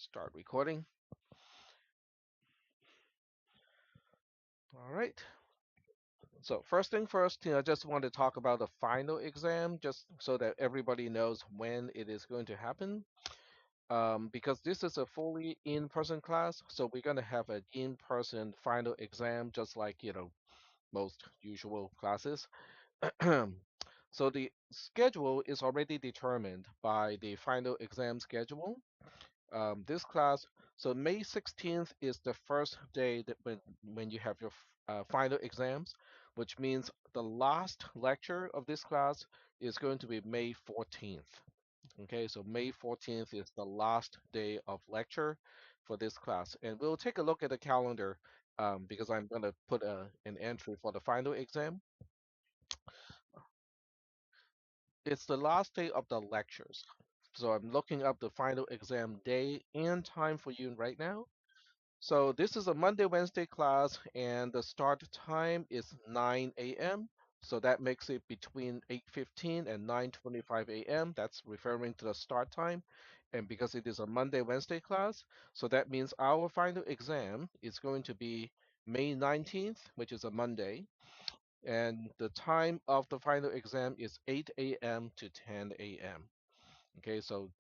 Start recording. All right. So first thing first, I just want to talk about the final exam, just so that everybody knows when it is going to happen. Because this is a fully in-person class, so we're going to have an in-person final exam, just like most usual classes. So the schedule is already determined by the final exam schedule. This class, so May 16th is the first day that when you have your final exams, which means the last lecture of this class is going to be May 14th. Okay, so May 14th is the last day of lecture for this class. And we'll take a look at the calendar because I'm going to put an entry for the final exam. It's the last day of the lectures. So I'm looking up the final exam day and time for you right now. So this is a Monday, Wednesday class, and the start time is 9 a.m. So that makes it between 8:15 and 9:25 a.m. That's referring to the start time. And because it is a Monday, Wednesday class, so that means our final exam is going to be May 19th, which is a Monday. And the time of the final exam is 8 a.m. to 10 a.m. Okay, so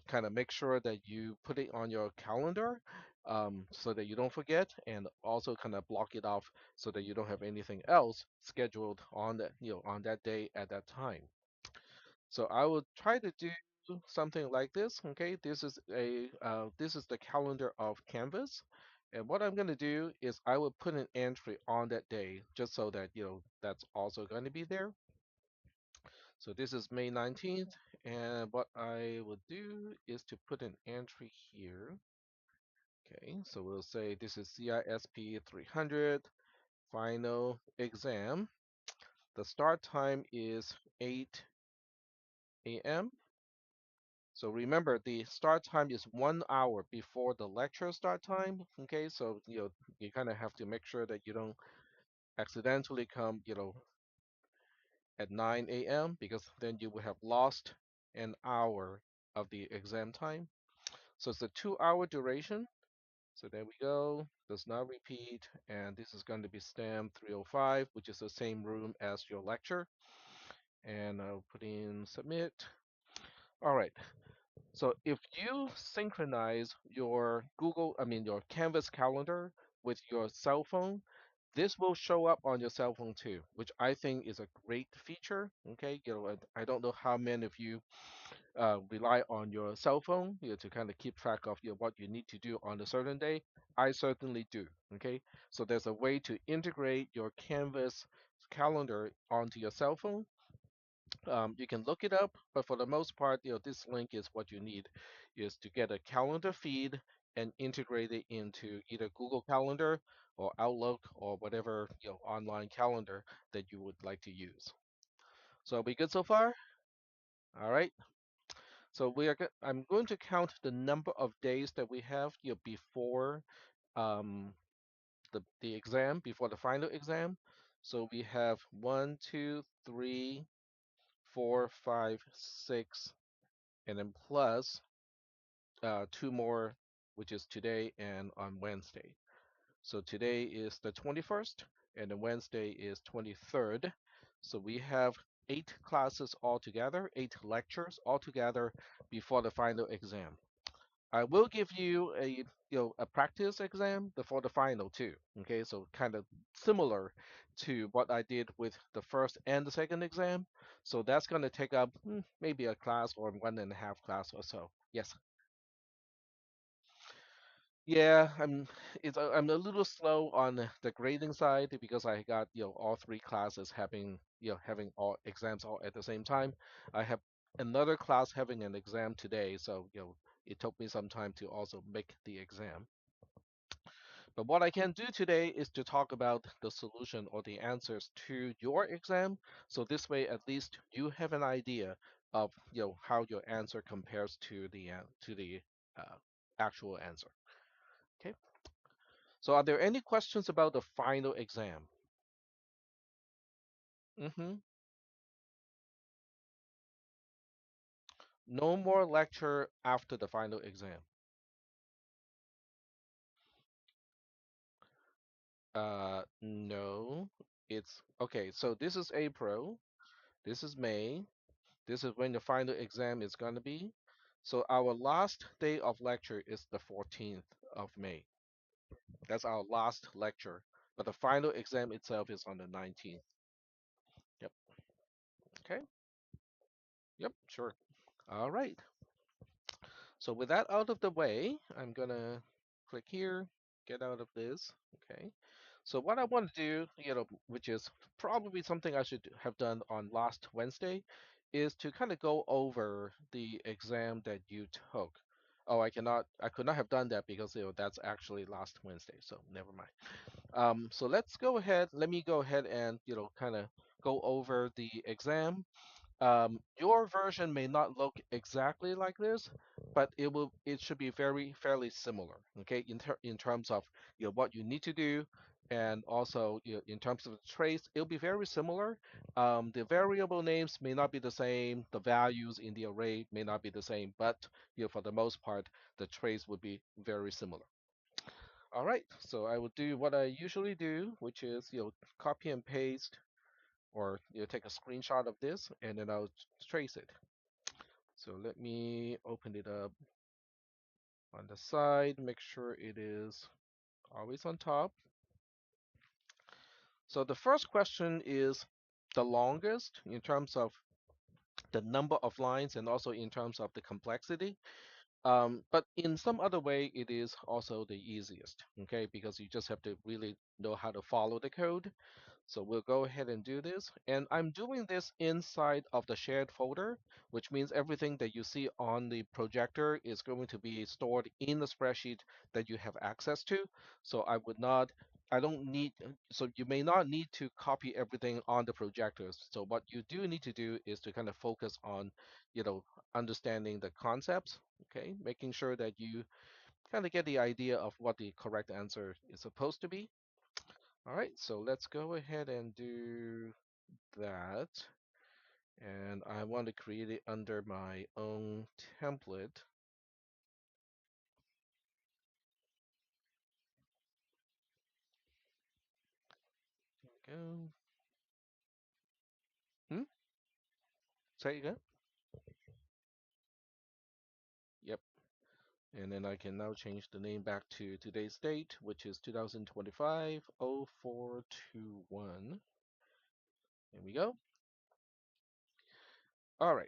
kind of make sure that you put it on your calendar so that you don't forget, and also kind of block it off so that you don't have anything else scheduled on on that day at that time. So I will try to do something like this. Okay, this is the calendar of Canvas, and what I'm going to do is I will put an entry on that day just so that that's also going to be there. So this is May 19th, and what I will do is to put an entry here. Okay, so we'll say this is CISP 300 final exam. The start time is 8 a.m. So remember, the start time is 1 hour before the lecture start time. Okay, so you kind of have to make sure that you don't accidentally come, at 9 a.m. because then you will have lost an hour of the exam time. So it's a 2 hour duration. So there we go. Does not repeat. And this is going to be STEM 305, which is the same room as your lecture. And I'll put in submit. All right. So if you synchronize your your Canvas calendar with your cell phone, this will show up on your cell phone too, which I think is a great feature. Okay, I don't know how many of you rely on your cell phone, to kind of keep track of what you need to do on a certain day. I certainly do. Okay, so there's a way to integrate your Canvas calendar onto your cell phone. You can look it up, but for the most part, this link is what you need, is to get a calendar feed and integrate it into either Google Calendar or Outlook or whatever online calendar that you would like to use. So are we good so far? All right. So I'm going to count the number of days that we have before um, the exam, before the final exam. So we have 1, 2, 3, 4, 5, 6, and then plus two more, which is today and on Wednesday. So today is the 21st, and then Wednesday is 23rd. So we have 8 classes altogether, 8 lectures altogether before the final exam. I will give you a practice exam before the final too. Okay, so kind of similar to what I did with the first and the second exam. So that's going to take up maybe a class or 1.5 class or so. Yes. Yeah, I'm a little slow on the grading side because I got all 3 classes having all exams all at the same time. I have another class having an exam today, so it took me some time to also make the exam. But what I can do today is to talk about the solution or the answers to your exam. So this way, at least you have an idea of how your answer compares to the uh, actual answer. Okay. So are there any questions about the final exam? Hmm. No more lecture after the final exam. No, it's okay. So this is April. This is May. This is when the final exam is going to be. So our last day of lecture is the 14th of May. That's our last lecture. But the final exam itself is on the 19th. Yep. Okay. Yep. Sure. All right. So with that out of the way, I'm gonna click here, get out of this. Okay. So what I want to do, which is probably something I should have done on last Wednesday, is to kind of go over the exam that you took. Oh, I could not have done that because that's actually last Wednesday. So never mind. So let's go ahead. Let me go ahead and kind of go over the exam. Your version may not look exactly like this, but it should be very fairly similar. Okay, in terms of what you need to do, and also in terms of the trace, it'll be very similar. The variable names may not be the same, the values in the array may not be the same, but for the most part, the trace would be very similar. All right, so I will do what I usually do, which is copy and paste, or take a screenshot of this, and then I'll trace it. So let me open it up on the side, make sure it is always on top. So the first question is the longest in terms of the number of lines and also in terms of the complexity. But in some other way, it is also the easiest, okay? Because you just have to really know how to follow the code. So we'll go ahead and do this. And I'm doing this inside of the shared folder, which means everything that you see on the projector is going to be stored in the spreadsheet that you have access to. So I don't need, so you may not need to copy everything on the projectors. So what you do need to do is to kind of focus on, understanding the concepts, okay? Making sure that you kind of get the idea of what the correct answer is supposed to be. All right, so let's go ahead and do that. And I want to create it under my own template. There we go. Hmm? Say it again? Yep. And then I can now change the name back to today's date, which is 2025-0421. There we go. All right.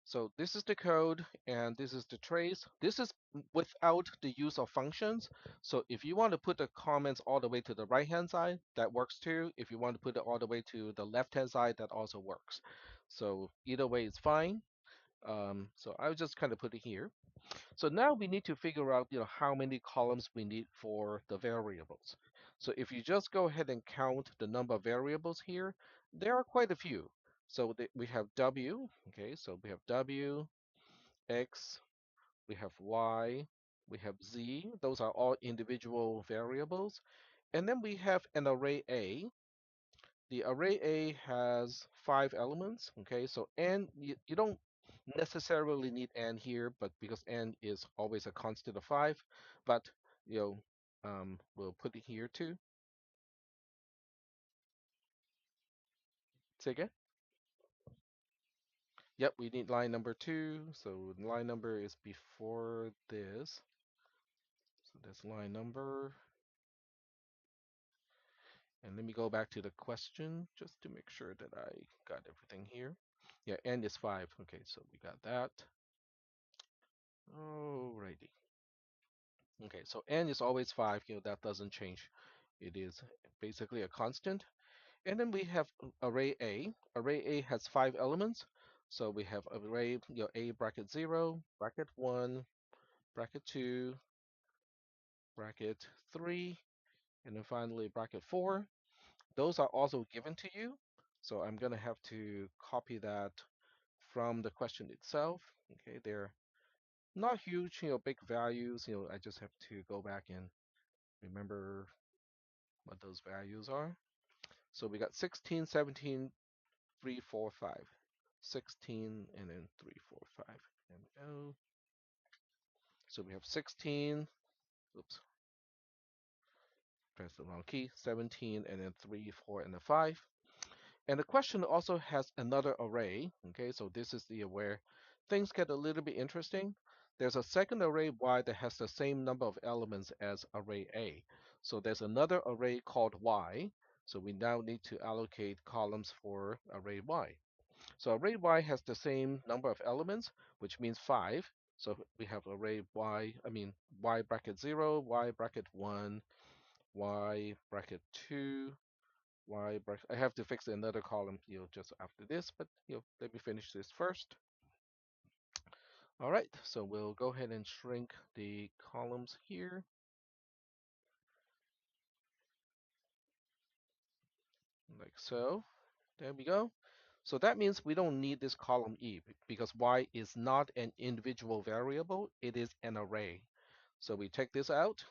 So this is the code and this is the trace. This is without the use of functions. So if you want to put the comments all the way to the right hand side, that works too. If you want to put it all the way to the left hand side, that also works. So either way is fine. So I'll just kind of put it here. So now we need to figure out, how many columns we need for the variables. So if you just go ahead and count the number of variables here, there are quite a few. So we have W, okay, so we have W, X, we have Y, we have Z. Those are all individual variables. And then we have an array A. The array A has 5 elements, okay, so n, you don't necessarily need n here, but because n is always a constant of 5, but you know, we'll put it here too. Say again? Yep, we need line number 2, so line number is before this, so that's line number. And let me go back to the question just to make sure that I got everything here. Yeah, n is 5, okay, so we got that. Alrighty. Okay, so n is always 5, that doesn't change. It is basically a constant. And then we have array A. Array A has 5 elements. So we have array, A bracket 0, bracket 1, bracket 2, bracket 3, and then finally bracket 4. Those are also given to you. So I'm going to have to copy that from the question itself. Okay, they're not huge, big values. I just have to go back and remember what those values are. So we got 16, 17, 3, 4, 5. 16 and then 3, 4, 5. There we go. So we have 16. Oops. press the wrong key, 17, and then 3, 4, and a 5. And the question also has another array. Okay, so this is the where things get a little bit interesting. There's a second array Y that has the same number of elements as array A. So there's another array called Y. So we now need to allocate columns for array Y. So array Y has the same number of elements, which means 5. So we have array Y, Y bracket 0, Y bracket 1, Y bracket 2, Y bracket. I have to fix another column, just after this, but let me finish this first. All right, so we'll go ahead and shrink the columns here, like so. There we go. So that means we don't need this column E because Y is not an individual variable, it is an array. So we take this out,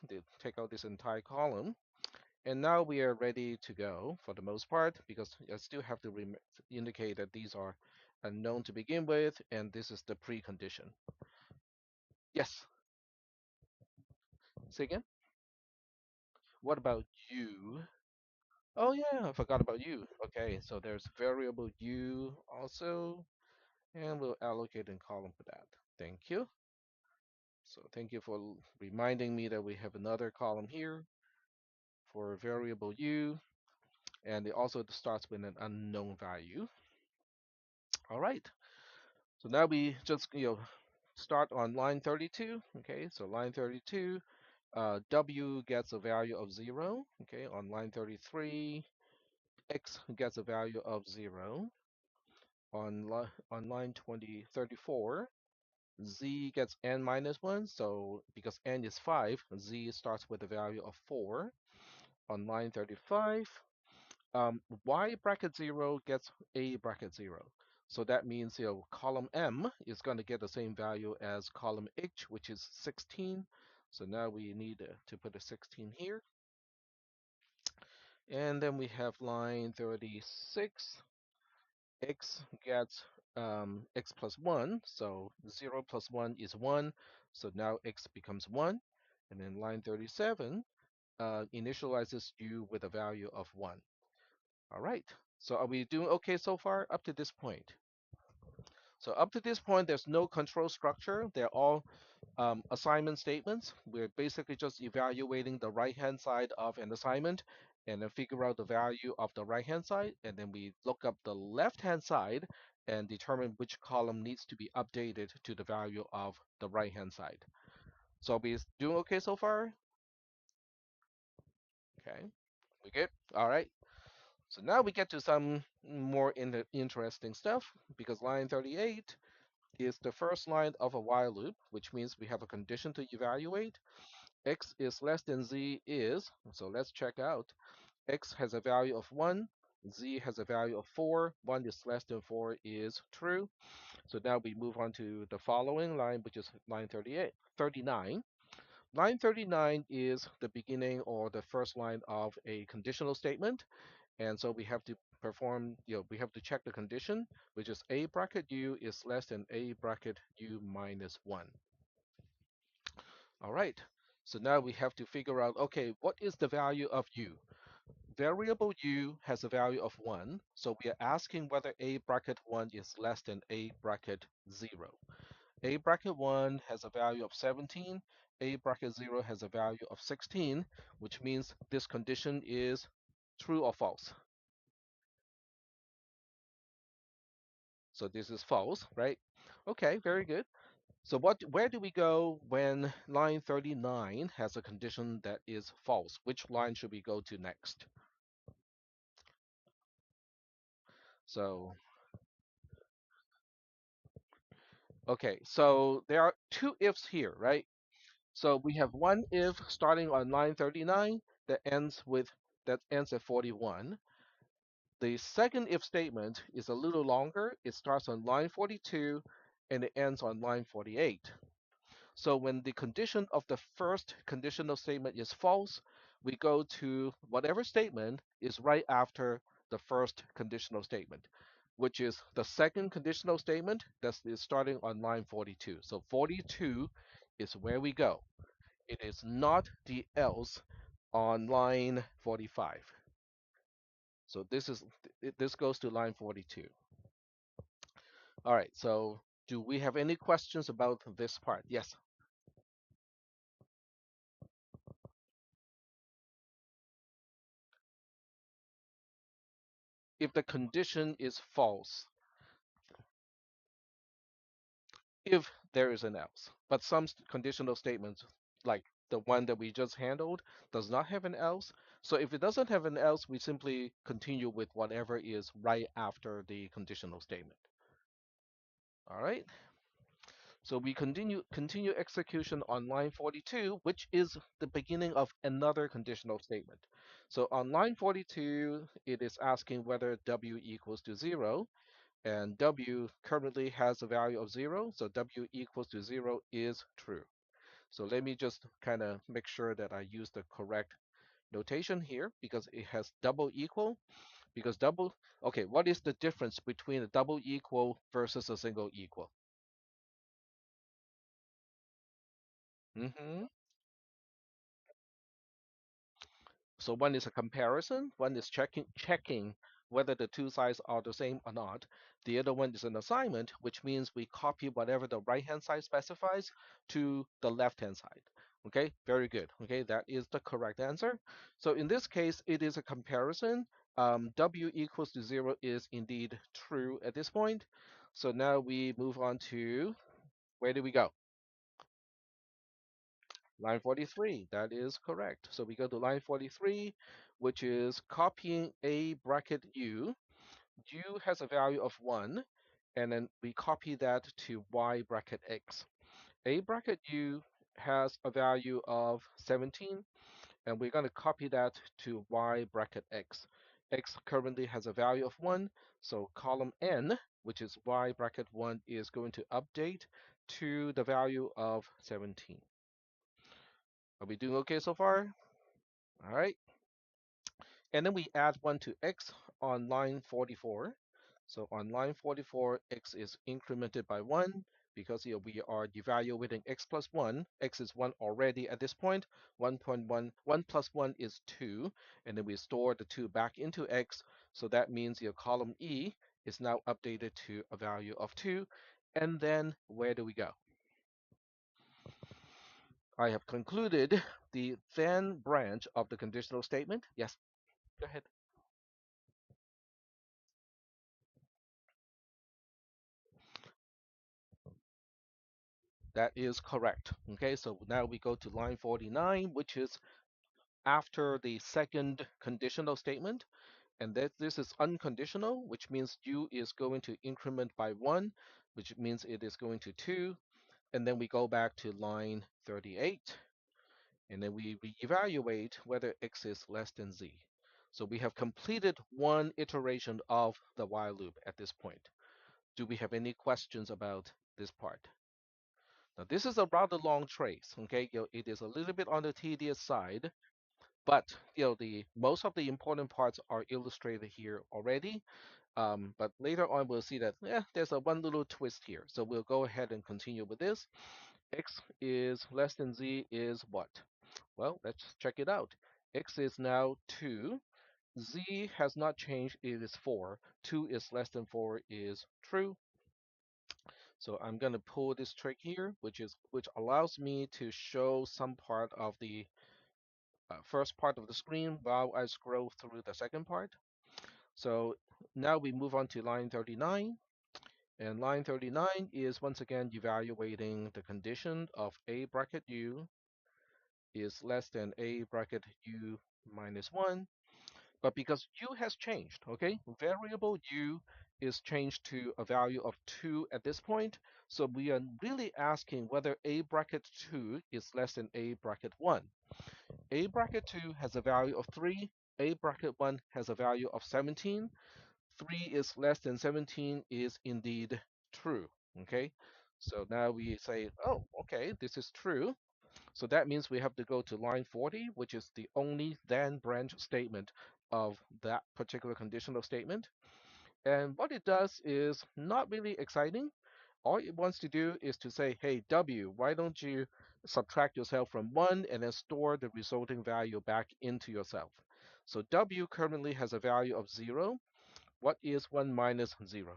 take out this entire column, and now we are ready to go for the most part because I still have to indicate that these are unknown to begin with, and this is the precondition. Yes, say again. What about U? Oh yeah, I forgot about U. Okay, so there's variable U also, and we'll allocate a column for that. Thank you. So thank you for reminding me that we have another column here for variable U, and it also starts with an unknown value. All right. So now we just start on line 32. Okay, so line 32, W gets a value of 0. Okay, on line 33, X gets a value of 0. On line 34, Z gets n minus 1. So because n is 5, Z starts with a value of 4. On line 35, Y bracket 0 gets A bracket 0. So that means column M is going to get the same value as column H, which is 16. So now we need to put a 16 here. And then we have line 36. X gets X plus 1. So 0 plus 1 is 1. So now X becomes 1. And then line 37 initializes U with a value of 1. All right. So are we doing okay so far up to this point? So up to this point, there's no control structure. They're all assignment statements. We're basically just evaluating the right-hand side of an assignment and then figure out the value of the right-hand side. And then we look up the left-hand side and determine which column needs to be updated to the value of the right-hand side. So are we doing okay so far? Okay, we good? All right. So now we get to some more interesting stuff because line 38 is the first line of a while loop, which means we have a condition to evaluate. X is less than Z is, so let's check out. X has a value of 1, Z has a value of 4, 1 is less than 4 is true. So now we move on to the following line, which is line 39. Line 39 is the beginning or the first line of a conditional statement. And so we have to perform, we have to check the condition, which is A bracket U is less than A bracket U minus 1. All right. So now we have to figure out, okay, what is the value of U? Variable U has a value of 1. So we are asking whether A bracket 1 is less than A bracket 0. A bracket 1 has a value of 17. A bracket 0 has a value of 16, which means this condition is true or false. So this is false, right? Okay, very good. So where do we go when line 39 has a condition that is false? Which line should we go to next? So, okay, so there are two ifs here, right? So we have one if starting on line 39 that ends at 41. The second if statement is a little longer. It starts on line 42 and it ends on line 48. So when the condition of the first conditional statement is false, we go to whatever statement is right after the first conditional statement, which is the second conditional statement that is starting on line 42. So 42 is where we go. It is not the else on line 45. So this goes to line 42. All right, so do we have any questions about this part? Yes. If the condition is false, if there is an else. But some conditional statements, like the one that we just handled, does not have an else. So if it doesn't have an else, we simply continue with whatever is right after the conditional statement. All right. So we continue execution on line 42, which is the beginning of another conditional statement. So on line 42, it is asking whether w equals to 0, and w currently has a value of 0, so w equals to 0 is true. So let me just kind of make sure that I use the correct notation here because it has double equal. Because double, okay, what is the difference between a double equal versus a single equal? hmm So one is a comparison, one is checking whether the two sides are the same or not. The other one is an assignment, which means we copy whatever the right hand side specifies to the left hand side. Okay, very good. Okay, that is the correct answer. So in this case, it is a comparison. W equals to 0 is indeed true at this point. So now we move on to, where do we go? Line 43, that is correct. So we go to line 43, which is copying A bracket U. U has a value of 1, and then we copy that to Y bracket X. A bracket U has a value of 17, and we're going to copy that to Y bracket X. X currently has a value of 1, so column N, which is Y bracket 1, is going to update to the value of 17. Are we doing okay so far? All right. And then we add 1 to x on line 44. So on line 44, x is incremented by 1 because here we are evaluating x plus 1. X is 1 already at this point. 1.1, 1 plus 1 is 2. And then we store the 2 back into x. So that means your column E is now updated to a value of 2. And then where do we go? I have concluded the then branch of the conditional statement. Yes, go ahead. That is correct. Okay, so now we go to line 49, which is after the second conditional statement. And that this is unconditional, which means u is going to increment by 1, which means it is going to 2. And then we go back to line 38, and then we reevaluate whether x is less than z. So we have completed one iteration of the while loop at this point. Do we have any questions about this part? Now, this is a rather long trace, okay? It is a little bit on the tedious side, but the most of the important parts are illustrated here already. But later on, we'll see that there's a one little twist here. So we'll go ahead and continue with this. X is less than z is what? Well, let's check it out. X is now 2. Z has not changed. It is 4. 2 is less than 4 is true. So I'm going to pull this trick here, which allows me to show some part of the first part of the screen while I scroll through the second part. So now we move on to line 39. And line 39 is once again evaluating the condition of A bracket U is less than A bracket U minus 1. But because U has changed, okay, variable U is changed to a value of 2 at this point. So we are really asking whether A bracket 2 is less than A bracket 1. A bracket 2 has a value of 3. A bracket 1 has a value of 17. 3 is less than 17 is indeed true, okay? So now we say, oh, okay, this is true. So that means we have to go to line 40, which is the only then branch statement of that particular conditional statement. And what it does is not really exciting. All it wants to do is to say, hey, W, why don't you subtract yourself from 1, and then store the resulting value back into yourself. So W currently has a value of 0. What is 1 minus 0?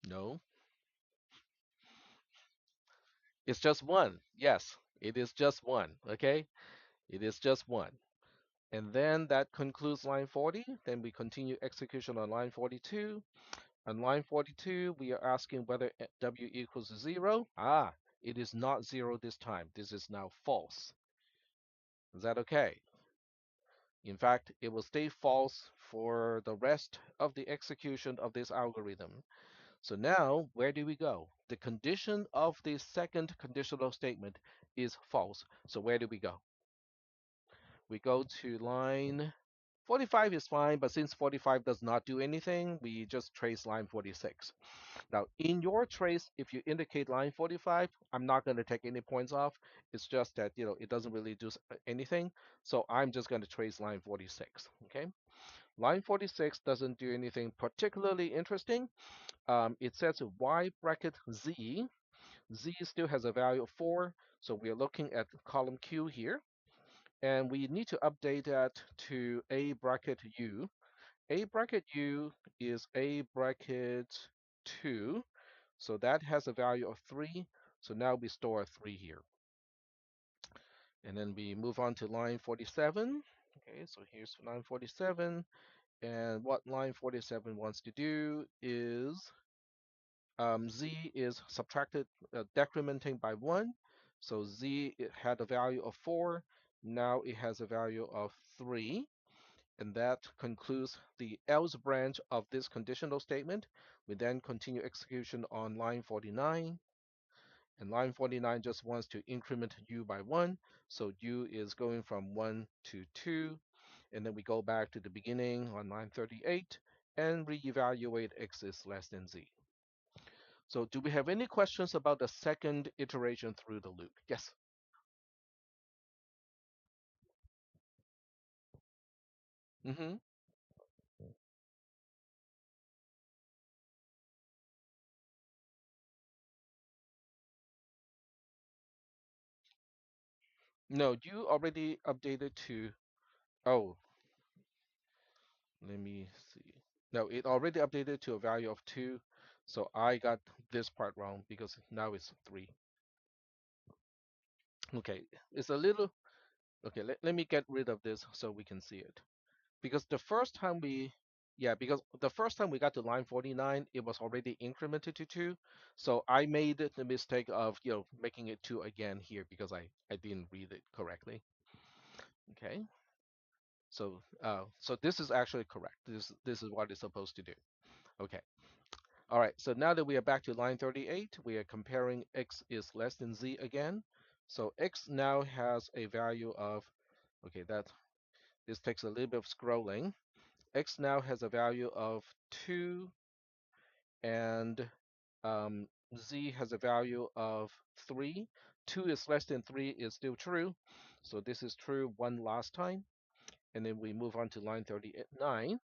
No, it's just 1. Yes, it is just 1. Okay, it is just 1. And then that concludes line 40. Then we continue execution on line 42. On line 42, we are asking whether W equals 0. Ah, it is not 0 this time. This is now false. Is that okay? In fact, it will stay false for the rest of the execution of this algorithm. So now, where do we go? The condition of the second conditional statement is false. So where do we go? We go to line 45 is fine, but since 45 does not do anything, we just trace line 46. Now, in your trace, if you indicate line 45, I'm not going to take any points off. It's just that, it doesn't really do anything. So I'm just going to trace line 46. Okay. Line 46 doesn't do anything particularly interesting. It says y bracket z. Z still has a value of 4. So we're looking at column Q here. And we need to update that to a bracket u. A bracket u is a bracket 2. So that has a value of 3. So now we store 3 here. And then we move on to line 47. Okay, so here's line 47. And what line 47 wants to do is z is subtracted, decrementing by 1. So z it had a value of 4. Now it has a value of 3. And that concludes the else branch of this conditional statement. We then continue execution on line 49. And line 49 just wants to increment u by 1. So u is going from 1 to 2. And then we go back to the beginning on line 38 and reevaluate x is less than z. So do we have any questions about the second iteration through the loop? Yes. Mm-hmm. No, you already updated to, oh, let me see. No, it already updated to a value of 2. So I got this part wrong because now it's 3. Okay, it's a little, okay, let me get rid of this so we can see it. Because the first time we, yeah, because the first time we got to line 49, it was already incremented to 2. So I made the mistake of, making it 2 again here because I didn't read it correctly. Okay, so this is actually correct. This is what it's supposed to do. Okay. All right, so now that we are back to line 38, we are comparing x is less than z again. So x now has a value of, okay, this takes a little bit of scrolling. X now has a value of 2, and z has a value of 3. 2 is less than 3 is still true. So this is true one last time. And then we move on to line 39.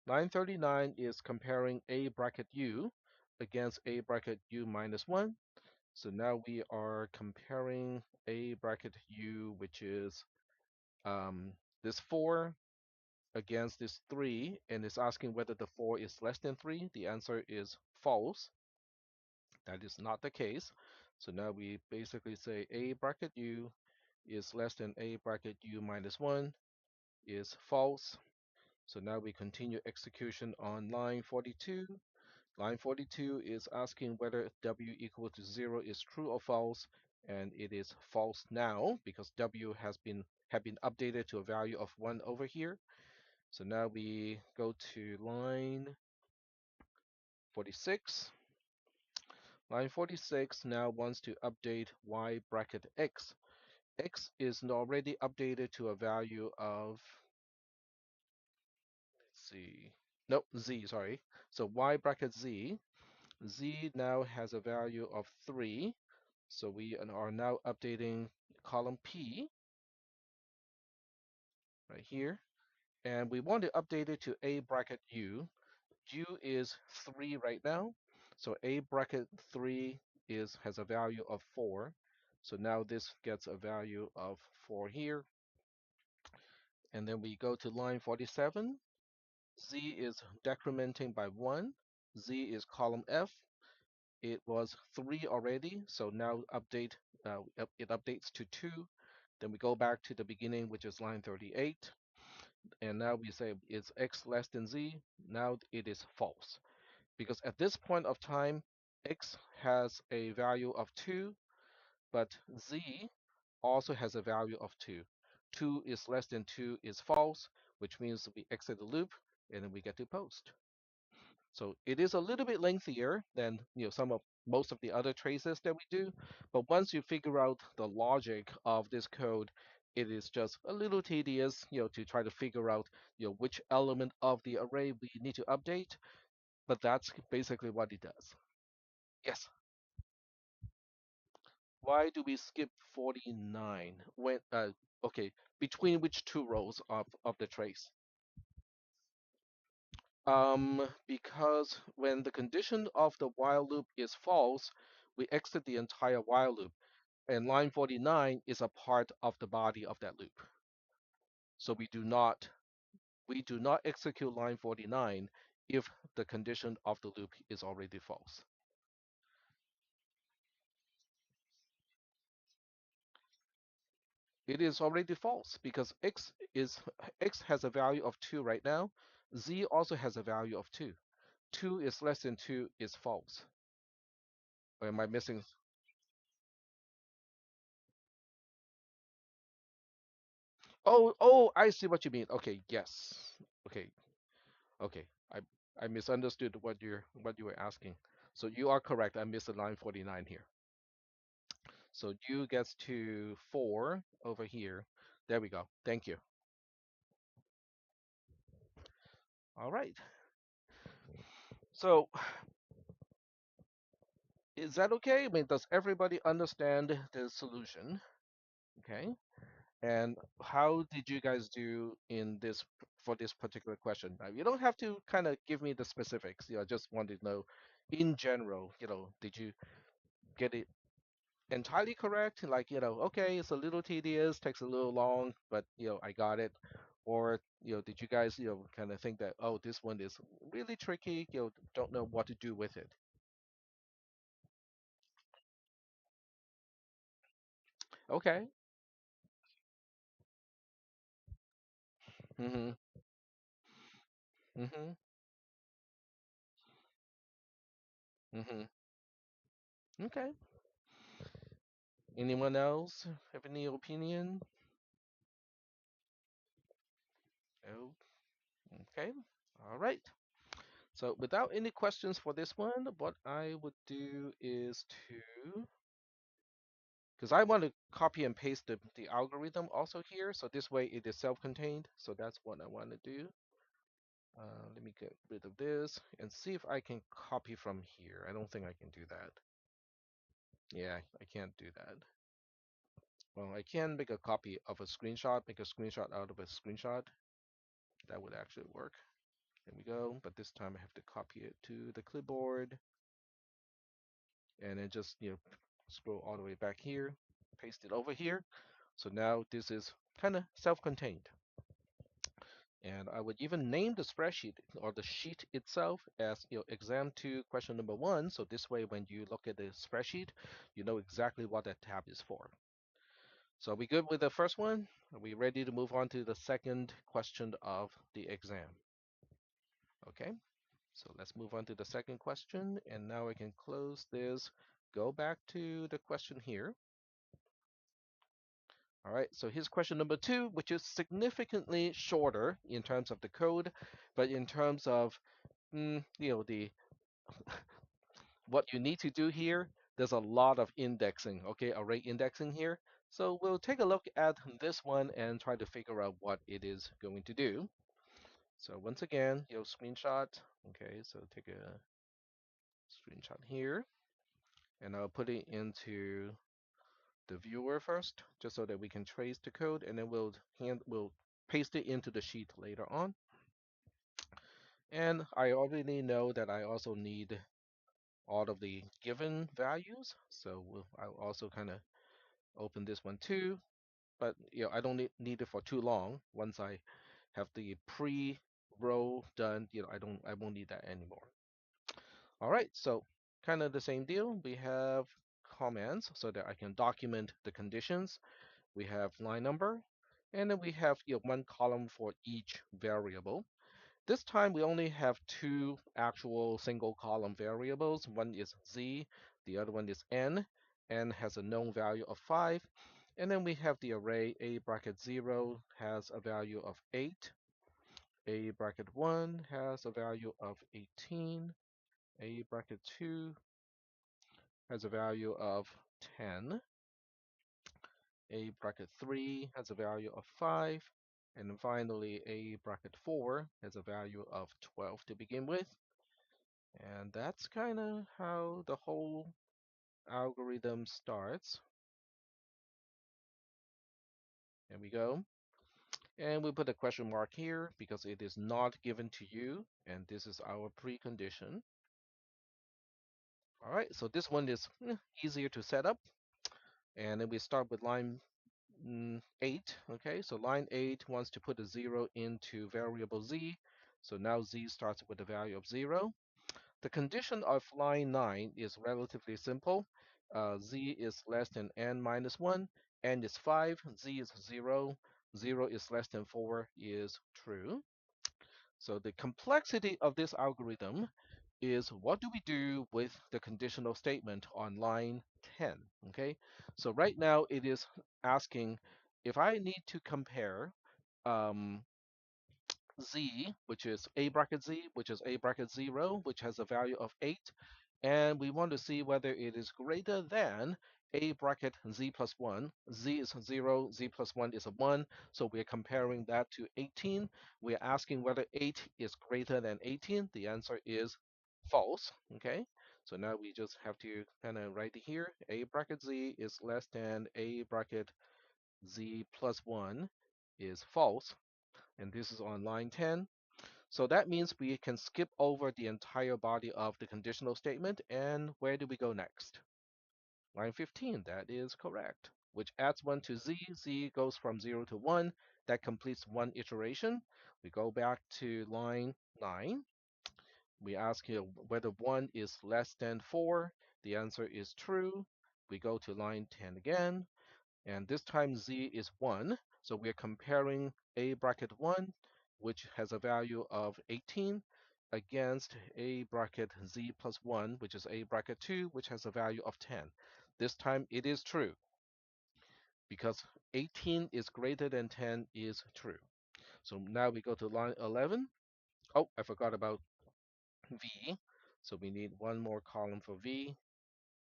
Line 39 is comparing a bracket u against a bracket u minus 1. So now we are comparing a bracket u, which is this 4 against this 3, and it's asking whether the 4 is less than 3. The answer is false. That is not the case. So now we basically say a bracket u is less than a bracket u minus 1 is false. So now we continue execution on line 42. Line 42 is asking whether w equal to 0 is true or false, and it is false now because w have been updated to a value of 1 over here. So now we go to line 46. Line 46 now wants to update y bracket x. X is already updated to a value of, let's see, nope, z, sorry. So y bracket z, z now has a value of 3. So we are now updating column P right here. And we want to update it to a bracket u. U is 3 right now. So a bracket 3 is has a value of 4. So now this gets a value of 4 here. And then we go to line 47. Z is decrementing by 1. Z is column F. It was 3 already, so now it updates to 2. Then we go back to the beginning, which is line 38. And now we say it's x less than z. Now it is false. Because at this point of time, x has a value of 2, but z also has a value of 2. 2 is less than 2 is false, which means we exit the loop and then we get to post. So it is a little bit lengthier than some of most of the other traces that we do, but once you figure out the logic of this code, it is just a little tedious, to try to figure out, which element of the array we need to update, but that's basically what it does. Yes. Why do we skip 49 when okay, between which two rows of the trace? Because when the condition of the while loop is false, we exit the entire while loop, and line 49 is a part of the body of that loop. So we do not execute line 49 if the condition of the loop is already false. It is already false because x has a value of 2 right now. Z also has a value of 2. 2 is less than 2 is false. Or am I missing? Oh, I see what you mean. Okay, yes. Okay, okay. I misunderstood what you were asking. So you are correct. I missed the line 49 here. So U gets to 4 over here. There we go. Thank you. All right. So is that okay? I mean, does everybody understand the solution? Okay. And how did you guys do in this for this particular question? Now, you don't have to kind of give me the specifics. I just wanted to know in general, did you get it entirely correct? Like, okay, it's a little tedious, takes a little long, but I got it. Or, did you guys, kind of think that, oh, this one is really tricky, don't know what to do with it. Okay. Mm-hmm. Mm-hmm. Mm-hmm. Okay. Anyone else have any opinion? Oh, okay. All right. So without any questions for this one, what I would do is because I want to copy and paste the algorithm also here, so this way it is self-contained. So that's what I want to do. Let me get rid of this and see if I can copy from here. I don't think I can do that. Yeah, I can't do that. Well, I can make a copy of a screenshot, make a screenshot out of a screenshot. That would actually work. There we go. But this time I have to copy it to the clipboard and then just scroll all the way back here, paste it over here. So now this is kind of self-contained. And I would even name the spreadsheet or the sheet itself as exam 2 question number 1. So this way when you look at the spreadsheet, you know exactly what that tab is for. So are we good with the first one? Are we ready to move on to the second question of the exam? Okay, so let's move on to the second question. And now I can close this, go back to the question here. All right, so here's question number 2, which is significantly shorter in terms of the code, but in terms of the what you need to do here, there's a lot of indexing, okay, array indexing here. So we'll take a look at this one and try to figure out what it is going to do. So once again, screenshot. Okay, so take a screenshot here, and I'll put it into the viewer first, just so that we can trace the code, and then we'll paste it into the sheet later on. And I already know that I also need all of the given values. So I'll also kind of open this one too, but I don't need it for too long. Once I have the pre-row done, I won't need that anymore. All right, so kind of the same deal. We have comments so that I can document the conditions. We have line number, and then we have one column for each variable. This time we only have two actual single column variables. One is z, the other one is n. N has a known value of 5. And then we have the array a bracket 0 has a value of 8. A bracket 1 has a value of 18. A bracket 2 has a value of 10. A bracket 3 has a value of 5. And then finally, a bracket 4 has a value of 12 to begin with. And that's kind of how the whole algorithm starts. There we go. And we put a question mark here because it is not given to you. And this is our precondition. All right, so this one is easier to set up. And then we start with line 8. Okay, so line 8 wants to put a 0 into variable z. So now z starts with a value of 0. The condition of line 9 is relatively simple. Z is less than n minus 1, n is 5, z is 0, 0 is less than 4 is true. So the complexity of this algorithm is what do we do with the conditional statement on line 10, okay? So right now it is asking if I need to compare um, z, which is a bracket z, which is a bracket 0, which has a value of 8, and we want to see whether it is greater than a bracket z plus 1. Z is 0, z plus 1 is a 1, so we're comparing that to 18. We're asking whether 8 is greater than 18. The answer is false, okay? So now we just have to kind of write it here. A bracket z is less than a bracket z plus 1 is false, and this is on line 10. So that means we can skip over the entire body of the conditional statement. And where do we go next? Line 15, that is correct, which adds 1 to z. Z goes from 0 to 1. That completes one iteration. We go back to line 9. We ask here whether 1 is less than 4. The answer is true. We go to line 10 again. And this time z is 1. So we're comparing a bracket 1, which has a value of 18, against a bracket z plus 1, which is a bracket 2, which has a value of 10. This time it is true because 18 is greater than 10 is true. So now we go to line 11. Oh, I forgot about v. So we need one more column for v.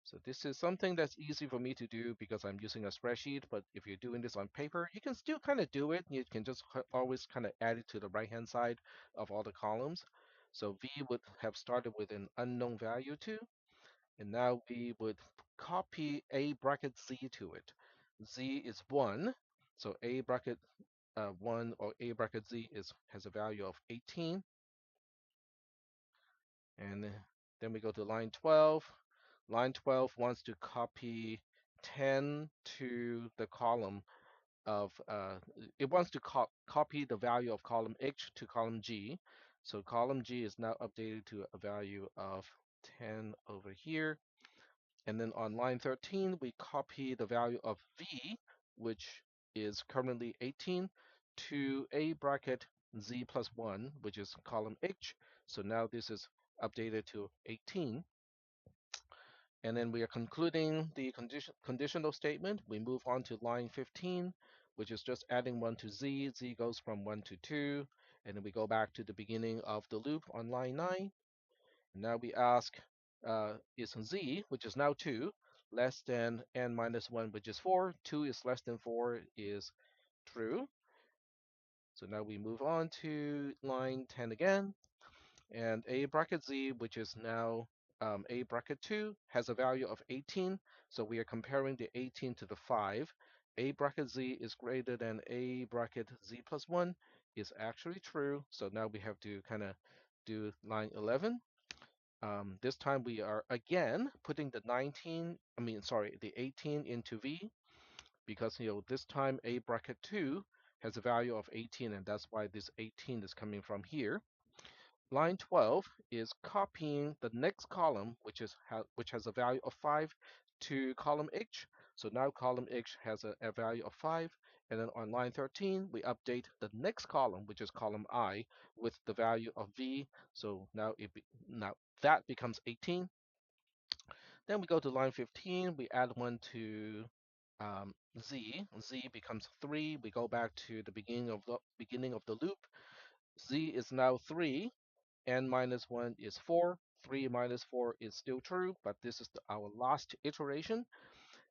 So this is something that's easy for me to do because I'm using a spreadsheet, but if you're doing this on paper, you can still kind of do it. You can just always kind of add it to the right-hand side of all the columns. So V would have started with an unknown value 2, and now we would copy A bracket Z to it. Z is 1, so A bracket 1 or A bracket Z has a value of 18. And then we go to line 12. Line 12 wants to copy 10 to the column of, it wants to copy the value of column H to column G. So column G is now updated to a value of 10 over here. And then on line 13, we copy the value of V, which is currently 18, to A bracket Z plus 1, which is column H. So now this is updated to 18. And then we are concluding the conditional statement. We move on to line 15, which is just adding 1 to z. Z goes from 1 to 2. And then we go back to the beginning of the loop on line 9. And now we ask, is z, which is now 2, less than n minus 1, which is 4? 2 is less than 4 is true. So now we move on to line 10 again. And a bracket z, which is now a bracket 2, has a value of 18. So we are comparing the 18 to the 5. A bracket z is greater than a bracket z plus 1 is actually true. So now we have to kind of do line 11. This time we are again putting the 19, I mean, sorry, the 18 into V because, this time A bracket 2 has a value of 18, and that's why this 18 is coming from here. Line 12 is copying the next column, which has a value of 5, to column H. So now column H has a value of 5. And then on line 13, we update the next column, which is column I, with the value of V. So now that becomes 18. Then we go to line 15. We add 1 to Z. Z becomes 3. We go back to the beginning of the loop. Z is now 3. N minus 1 is 4. 3 minus 4 is still true, but this is our last iteration.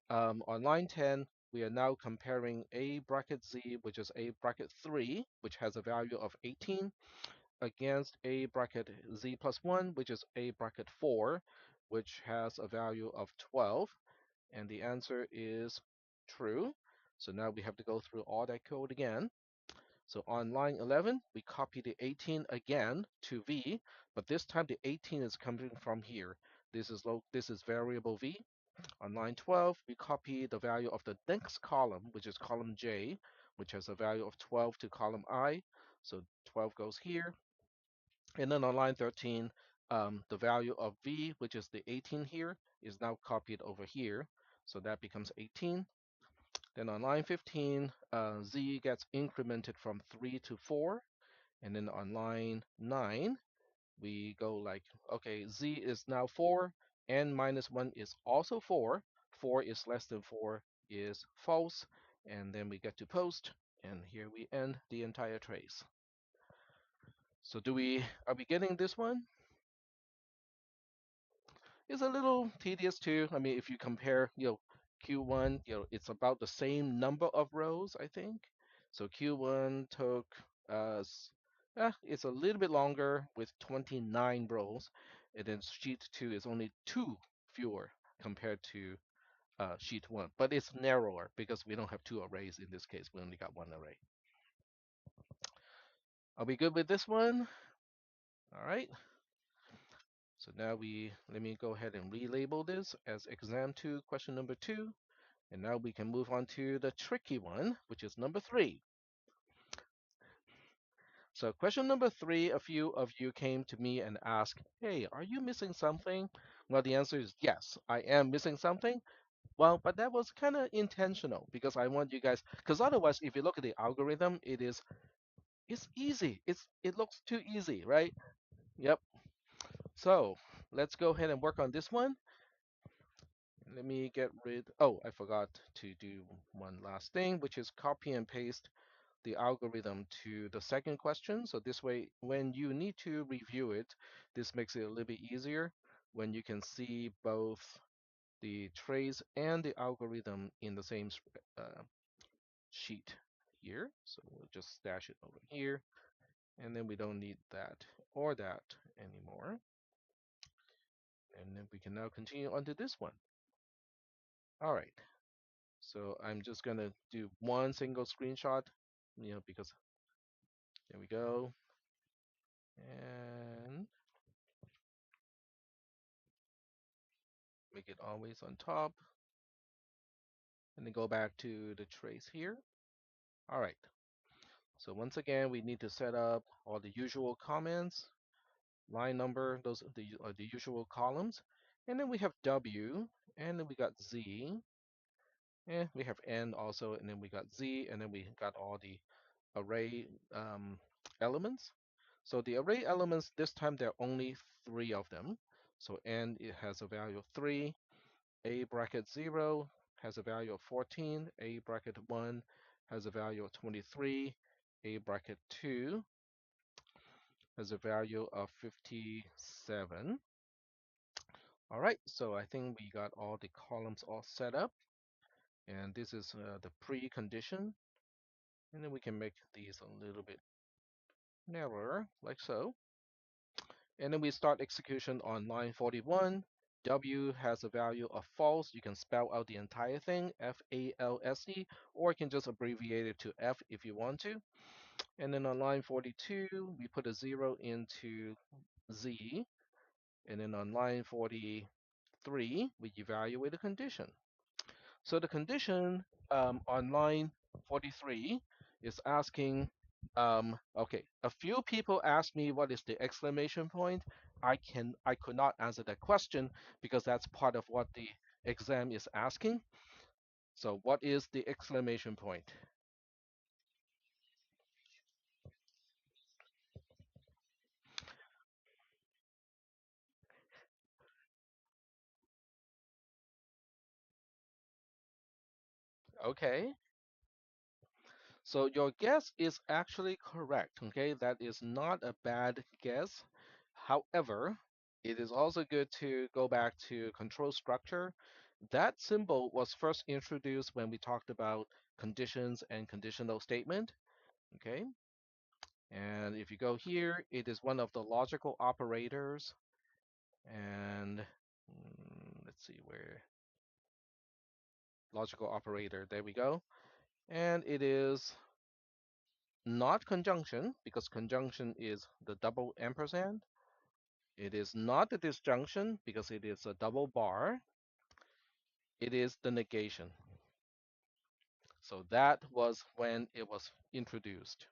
On line 10, we are now comparing A bracket Z, which is A bracket 3, which has a value of 18, against A bracket Z plus 1, which is A bracket 4, which has a value of 12. And the answer is true. So now we have to go through all that code again. So on line 11, we copy the 18 again to V, but this time the 18 is coming from here. This is variable V. On line 12, we copy the value of the next column, which is column J, which has a value of 12 to column I. So 12 goes here. And then on line 13, the value of V, which is the 18 here, is now copied over here. So that becomes 18. Then on line 15, Z gets incremented from 3 to 4. And then on line 9, we go like, okay, Z is now 4. N minus 1 is also 4. 4 is less than 4 is false. And then we get to post. And here we end the entire trace. So are we getting this one? It's a little tedious too. I mean, if you compare, Q1, it's about the same number of rows, I think. So Q1 took us, it's a little bit longer with 29 rows, and then sheet 2 is only 2 fewer compared to sheet 1, but it's narrower because we don't have 2 arrays in this case. We only got 1 array. Are we good with this one? All right. So now let me go ahead and relabel this as exam 2, question number 2. And now we can move on to the tricky one, which is number 3. So question number 3, a few of you came to me and asked, hey, are you missing something? Well, the answer is yes, I am missing something. Well, but that was kind of intentional because I want you guys, because otherwise, if you look at the algorithm, it's easy. It looks too easy, right? Yep. So let's go ahead and work on this one. Let me I forgot to do one last thing, which is copy and paste the algorithm to the second question. So this way, when you need to review it, this makes it a little bit easier when you can see both the trace and the algorithm in the same uh, sheet here. So we'll just stash it over here, and then we don't need that or that anymore. And then we can now continue on to this one. All right. So I'm just gonna do one single screenshot, because there we go. And make it always on top. And then go back to the trace here. All right. So once again, we need to set up all the usual comments, line number, those are the usual columns. And then we have W, and then we got Z, and we have N also, and then we got Z, and then we got all the array elements. So the array elements, this time there are only 3 of them. So N, it has a value of 3. A bracket 0 has a value of 14. A bracket 1 has a value of 23. A bracket 2 has a value of 57. All right, so I think we got all the columns all set up. And this is the precondition. And then we can make these a little bit narrower, like so. And then we start execution on line 41. W has a value of false. You can spell out the entire thing, F-A-L-S-E, or you can just abbreviate it to F if you want to. And then on line 42, we put a 0 into Z. And then on line 43, we evaluate the condition. So the condition on line 43 is asking, okay, a few people asked me what is the exclamation point. I could not answer that question because that's part of what the exam is asking. So what is the exclamation point? Okay, so your guess is actually correct. Okay, that is not a bad guess. However, it is also good to go back to control structure. That symbol was first introduced when we talked about conditions and conditional statement. Okay, and if you go here, it is one of the logical operators. And let's see where logical operator. There we go. And it is not conjunction because conjunction is the double ampersand. It is not the disjunction because it is a double bar. It is the negation. So that was when it was introduced.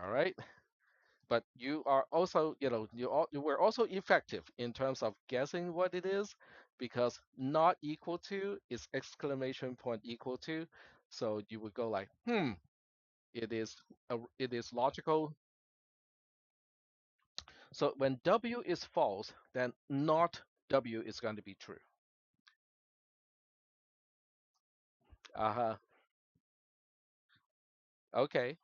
All right. But you are also, you were also effective in terms of guessing what it is because not equal to is exclamation point equal to. So you would go like, it is logical. So when W is false, then not W is going to be true. Uh-huh. Okay.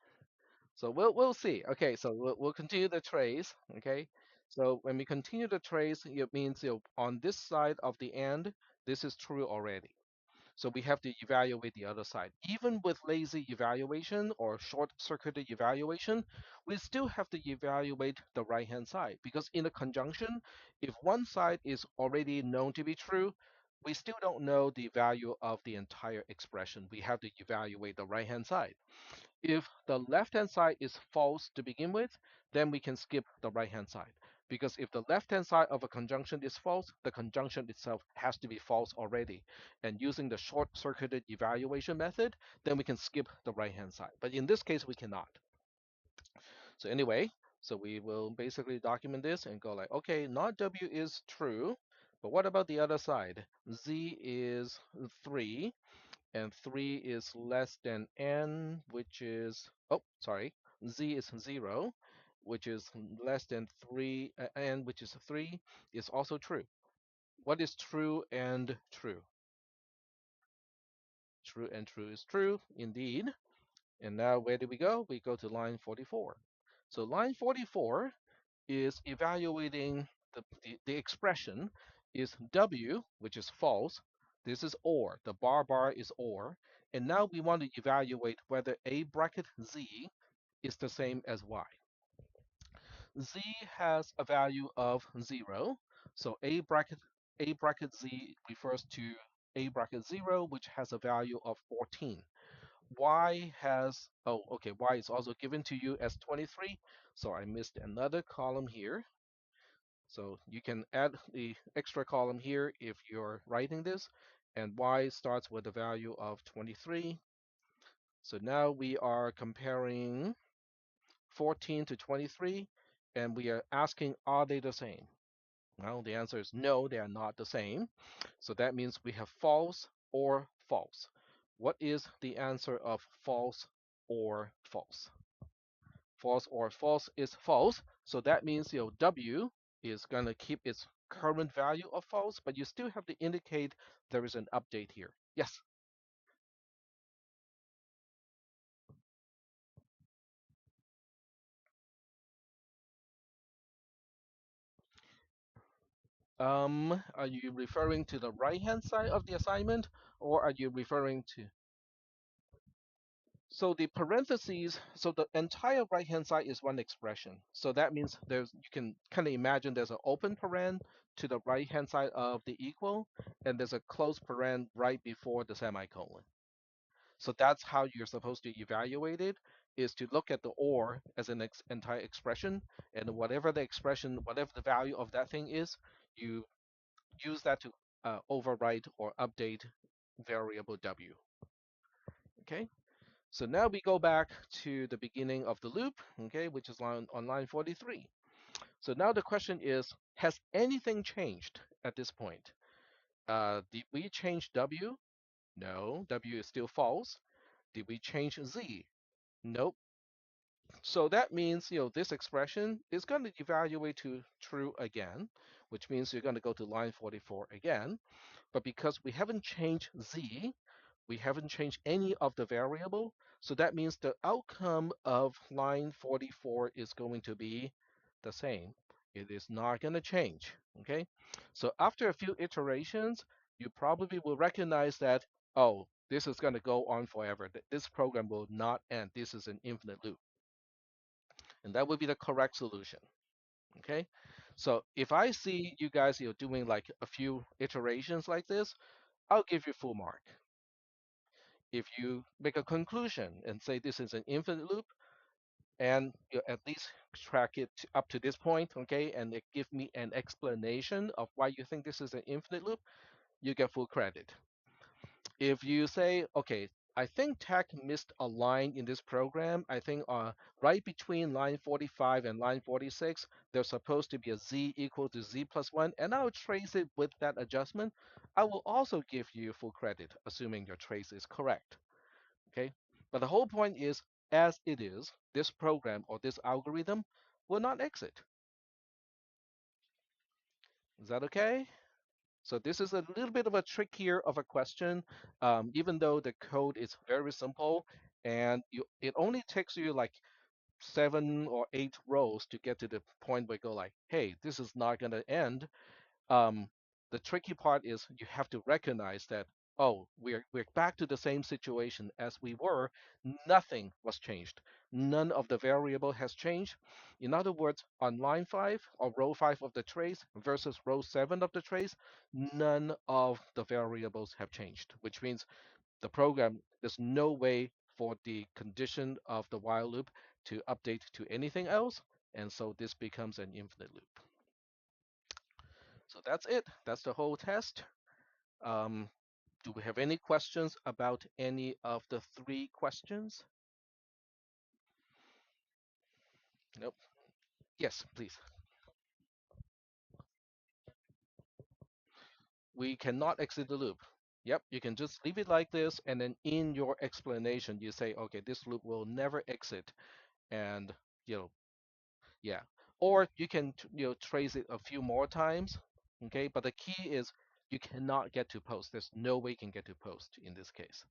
So we'll see. Okay, so we'll continue the trace. Okay. So when we continue the trace, it means on this side of the end, this is true already. So we have to evaluate the other side. Even with lazy evaluation or short-circuited evaluation, we still have to evaluate the right-hand side because in a conjunction, if one side is already known to be true, we still don't know the value of the entire expression. We have to evaluate the right-hand side. If the left-hand side is false to begin with, then we can skip the right-hand side. Because if the left-hand side of a conjunction is false, the conjunction itself has to be false already. And using the short-circuited evaluation method, then we can skip the right-hand side. But in this case, we cannot. So anyway, so we will basically document this and go like, okay, not W is true, but what about the other side? Z is 3, and 3 is less than n, which is, oh, sorry, z is 0, which is less than 3, n, which is 3, is also true. What is true and true? True and true is true, indeed. And now where do we go? We go to line 44. So line 44 is evaluating the expression is W, which is false. This is OR. The bar is OR. And now we want to evaluate whether A bracket Z is the same as Y. Z has a value of 0. So A bracket Z refers to A bracket 0, which has a value of 14. Y has, oh, okay, Y is also given to you as 23. So I missed another column here. So you can add the extra column here if you're writing this. And Y starts with a value of 23. So now we are comparing 14 to 23, and we are asking, are they the same? Well, the answer is no, they are not the same. So that means we have false or false. What is the answer of false or false? False or false is false. So that means W is going to keep its current value of false, but you still have to indicate there is an update here. Yes. Are you referring to the right-hand side of the assignment, or are you referring to? So the parentheses, so the entire right-hand side is one expression. So that means you can kind of imagine there's an open paren to the right-hand side of the equal, and there's a closed paren right before the semicolon. So that's how you're supposed to evaluate it. is to look at the or as an entire expression, and whatever the expression, whatever the value of that thing is, you use that to overwrite or update variable w. Okay, so now we go back to the beginning of the loop, okay, which is on line 43. So now the question is, has anything changed at this point? Did we change w? No, w is still false. Did we change z? Nope. So that means, this expression is going to evaluate to true again, which means you're going to go to line 44 again. But because we haven't changed z, we haven't changed any of the variable, so that means the outcome of line 44 is going to be the same. It is not going to change, okay? So after a few iterations, you probably will recognize that, oh, this is going to go on forever. This program will not end. This is an infinite loop. And that would be the correct solution, okay? So if I see you guys doing like a few iterations like this, I'll give you full mark. If you make a conclusion and say this is an infinite loop, and you at least track it up to this point, okay, and it give me an explanation of why you think this is an infinite loop, you get full credit. If you say, okay, I think Tech missed a line in this program. I think right between line 45 and line 46, there's supposed to be a z equal to z plus 1, and I'll trace it with that adjustment. I will also give you full credit, assuming your trace is correct. Okay, but the whole point is, as it is, this program or this algorithm will not exit. Is that okay? So this is a little bit of a trickier of a question, even though the code is very simple, and it only takes you like 7 or 8 rows to get to the point where you go like, hey, this is not going to end. um, the tricky part is you have to recognize that, oh, we're back to the same situation as we were. Nothing was changed. None of the variable has changed. In other words, on line 5 or row 5 of the trace versus row 7 of the trace, none of the variables have changed, which means the program, there's no way for the condition of the while loop to update to anything else. And so this becomes an infinite loop. So that's it. That's the whole test. Um, do we have any questions about any of the 3 questions? Nope. Yes, please. We cannot exit the loop. Yep, you can just leave it like this, and then in your explanation, you say, okay, this loop will never exit, and you know, yeah. Or you can trace it a few more times, okay. But the key is you cannot get to post. There's no way you can get to post in this case.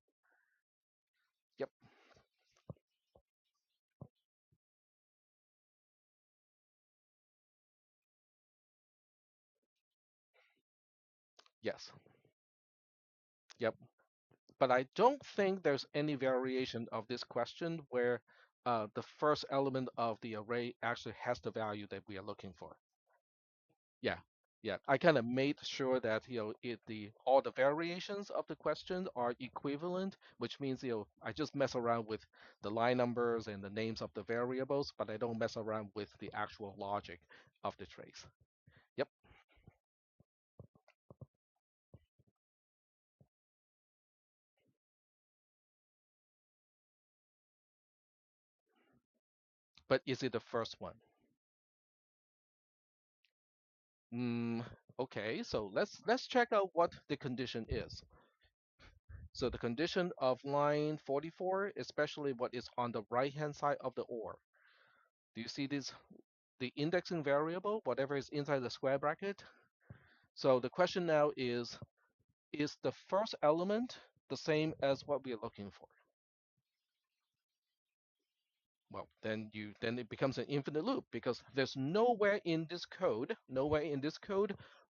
Yep. Yes. Yep. But I don't think there's any variation of this question where the first element of the array actually has the value that we are looking for. Yeah, yeah. I kind of made sure that all the variations of the question are equivalent, which means I just mess around with the line numbers and the names of the variables, but I don't mess around with the actual logic of the trace. Yep. But is it the first one? Mm, okay, so let's check out what the condition is. So the condition of line 44, especially what is on the right-hand side of the OR. Do you see this, the indexing variable, whatever is inside the square bracket? So the question now is the first element the same as what we are looking for? Well, then it becomes an infinite loop because there's nowhere in this code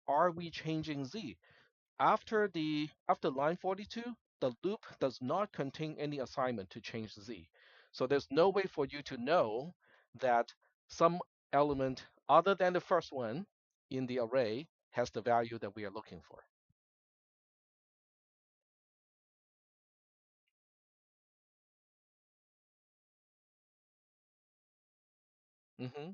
are we changing z. After line 42, the loop does not contain any assignment to change z. So there's no way for you to know that some element other than the first one in the array has the value that we are looking for. Mm-hmm.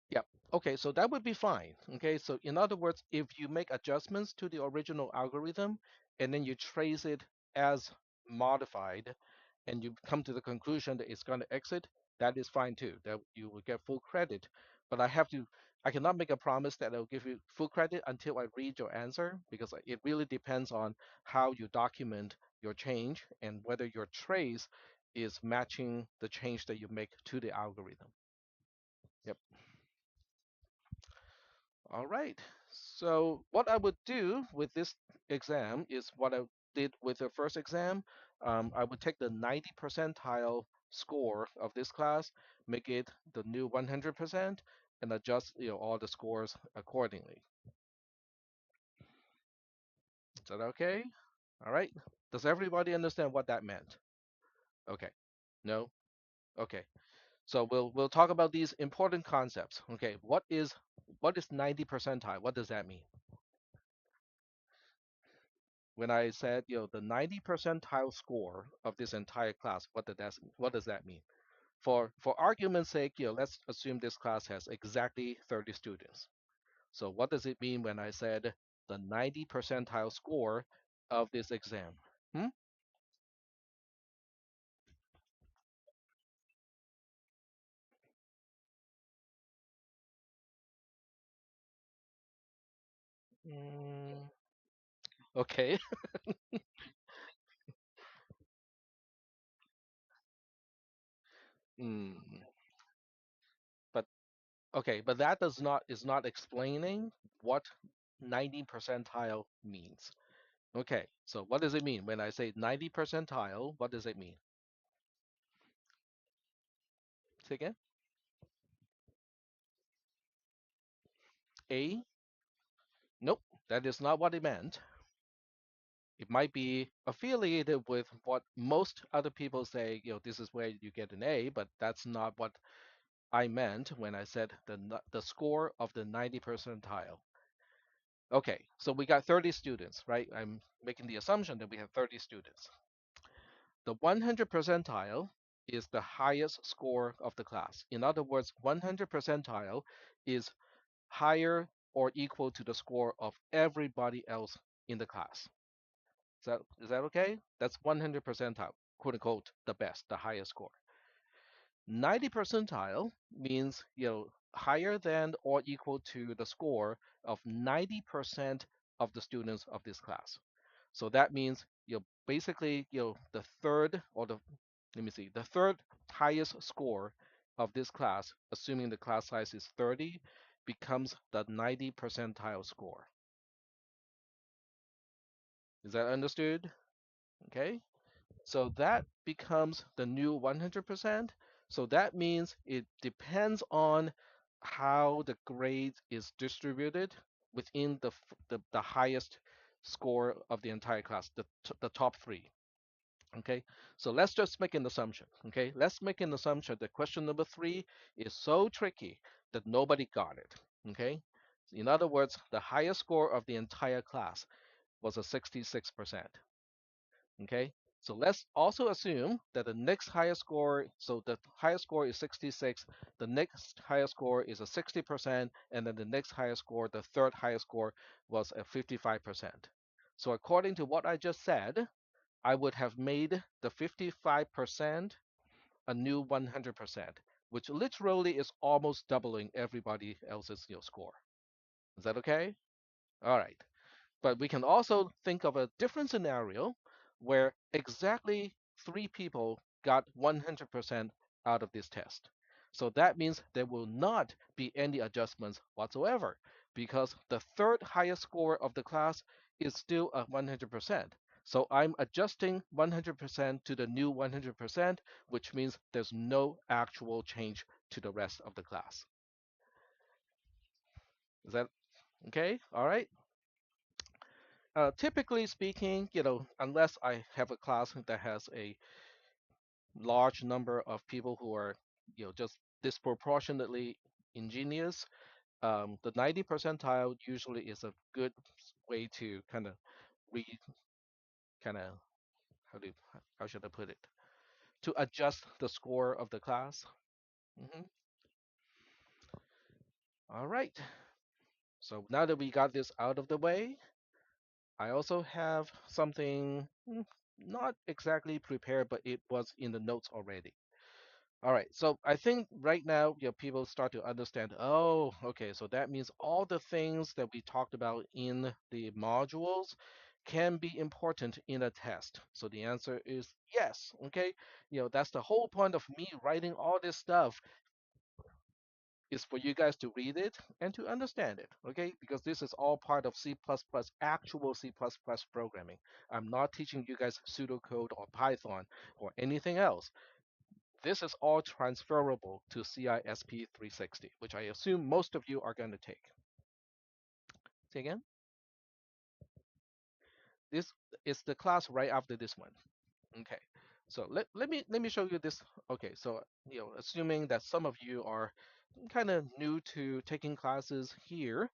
Yep. Okay, so that would be fine. Okay, so in other words, if you make adjustments to the original algorithm and then you trace it as modified and you come to the conclusion that it's going to exit, that is fine too. That you will get full credit. But I cannot make a promise that I'll give you full credit until I read your answer because it really depends on how you document your change and whether your trace is matching the change that you make to the algorithm. Yep. All right. So what I would do with this exam is what I did with the first exam. I would take the 90 percentile score of this class, make it the new 100%, and adjust all the scores accordingly. Is that okay? All right. Does everybody understand what that meant? Okay. No? Okay. So we'll talk about these important concepts. Okay. What is 90 percentile? What does that mean? When I said, the 90 percentile score of this entire class, what does that mean? For argument's sake, let's assume this class has exactly 30 students. So what does it mean when I said the 90 percentile score of this exam? Hmm? Mm, okay. Mm, but okay, but that does not is not explaining what 90 percentile means. Okay, so what does it mean when I say 90 percentile? What does it mean? Say again? A? Nope, that is not what it meant. It might be affiliated with what most other people say, this is where you get an A, but that's not what I meant when I said the score of the 90 percentile. Okay, so we got 30 students, right? I'm making the assumption that we have 30 students. The 100 percentile is the highest score of the class. In other words, 100 percentile is higher or equal to the score of everybody else in the class. Is that okay? That's 100 percentile, quote unquote, the best, the highest score. 90 percentile means higher than or equal to the score of 90% of the students of this class. So that means basically the third or the let me see the third highest score of this class, assuming the class size is 30, becomes the 90 percentile score. Is that understood? Okay. So that becomes the new 100%. So that means it depends on how the grade is distributed within the highest score of the entire class, the top three. Okay, so let's just make an assumption. Okay, let's make an assumption that question number three is so tricky that nobody got it. Okay, in other words, the highest score of the entire class was a 66%. Okay, so let's also assume that the next highest score, so the highest score is 66, the next highest score is a 60%, and then the next highest score, the third highest score, was a 55%. So according to what I just said, I would have made the 55% a new 100%, which literally is almost doubling everybody else's score. Is that okay? All right. But we can also think of a different scenario where exactly three people got 100% out of this test. So that means there will not be any adjustments whatsoever because the third highest score of the class is still a 100%. So I'm adjusting 100% to the new 100%, which means there's no actual change to the rest of the class. Is that okay? All right. Typically speaking, unless I have a class that has a large number of people who are, just disproportionately ingenious, the 90 percentile usually is a good way to kind of re kind of how do how should I put it? To adjust the score of the class. hmm All right. So now that we got this out of the way, I also have something not exactly prepared, but it was in the notes already. All right, so I think right now, people start to understand. Oh, okay, so that means all the things that we talked about in the modules can be important in a test. So the answer is yes. Okay, that's the whole point of me writing all this stuff is for you guys to read it and to understand it. Okay, because this is all part of C++, actual C++ programming. I'm not teaching you guys pseudocode or Python or anything else. This is all transferable to CISP 360, which I assume most of you are going to take. Say again? This is the class right after this one. Okay. So let me show you this. Okay, so assuming that some of you are kind of new to taking classes here,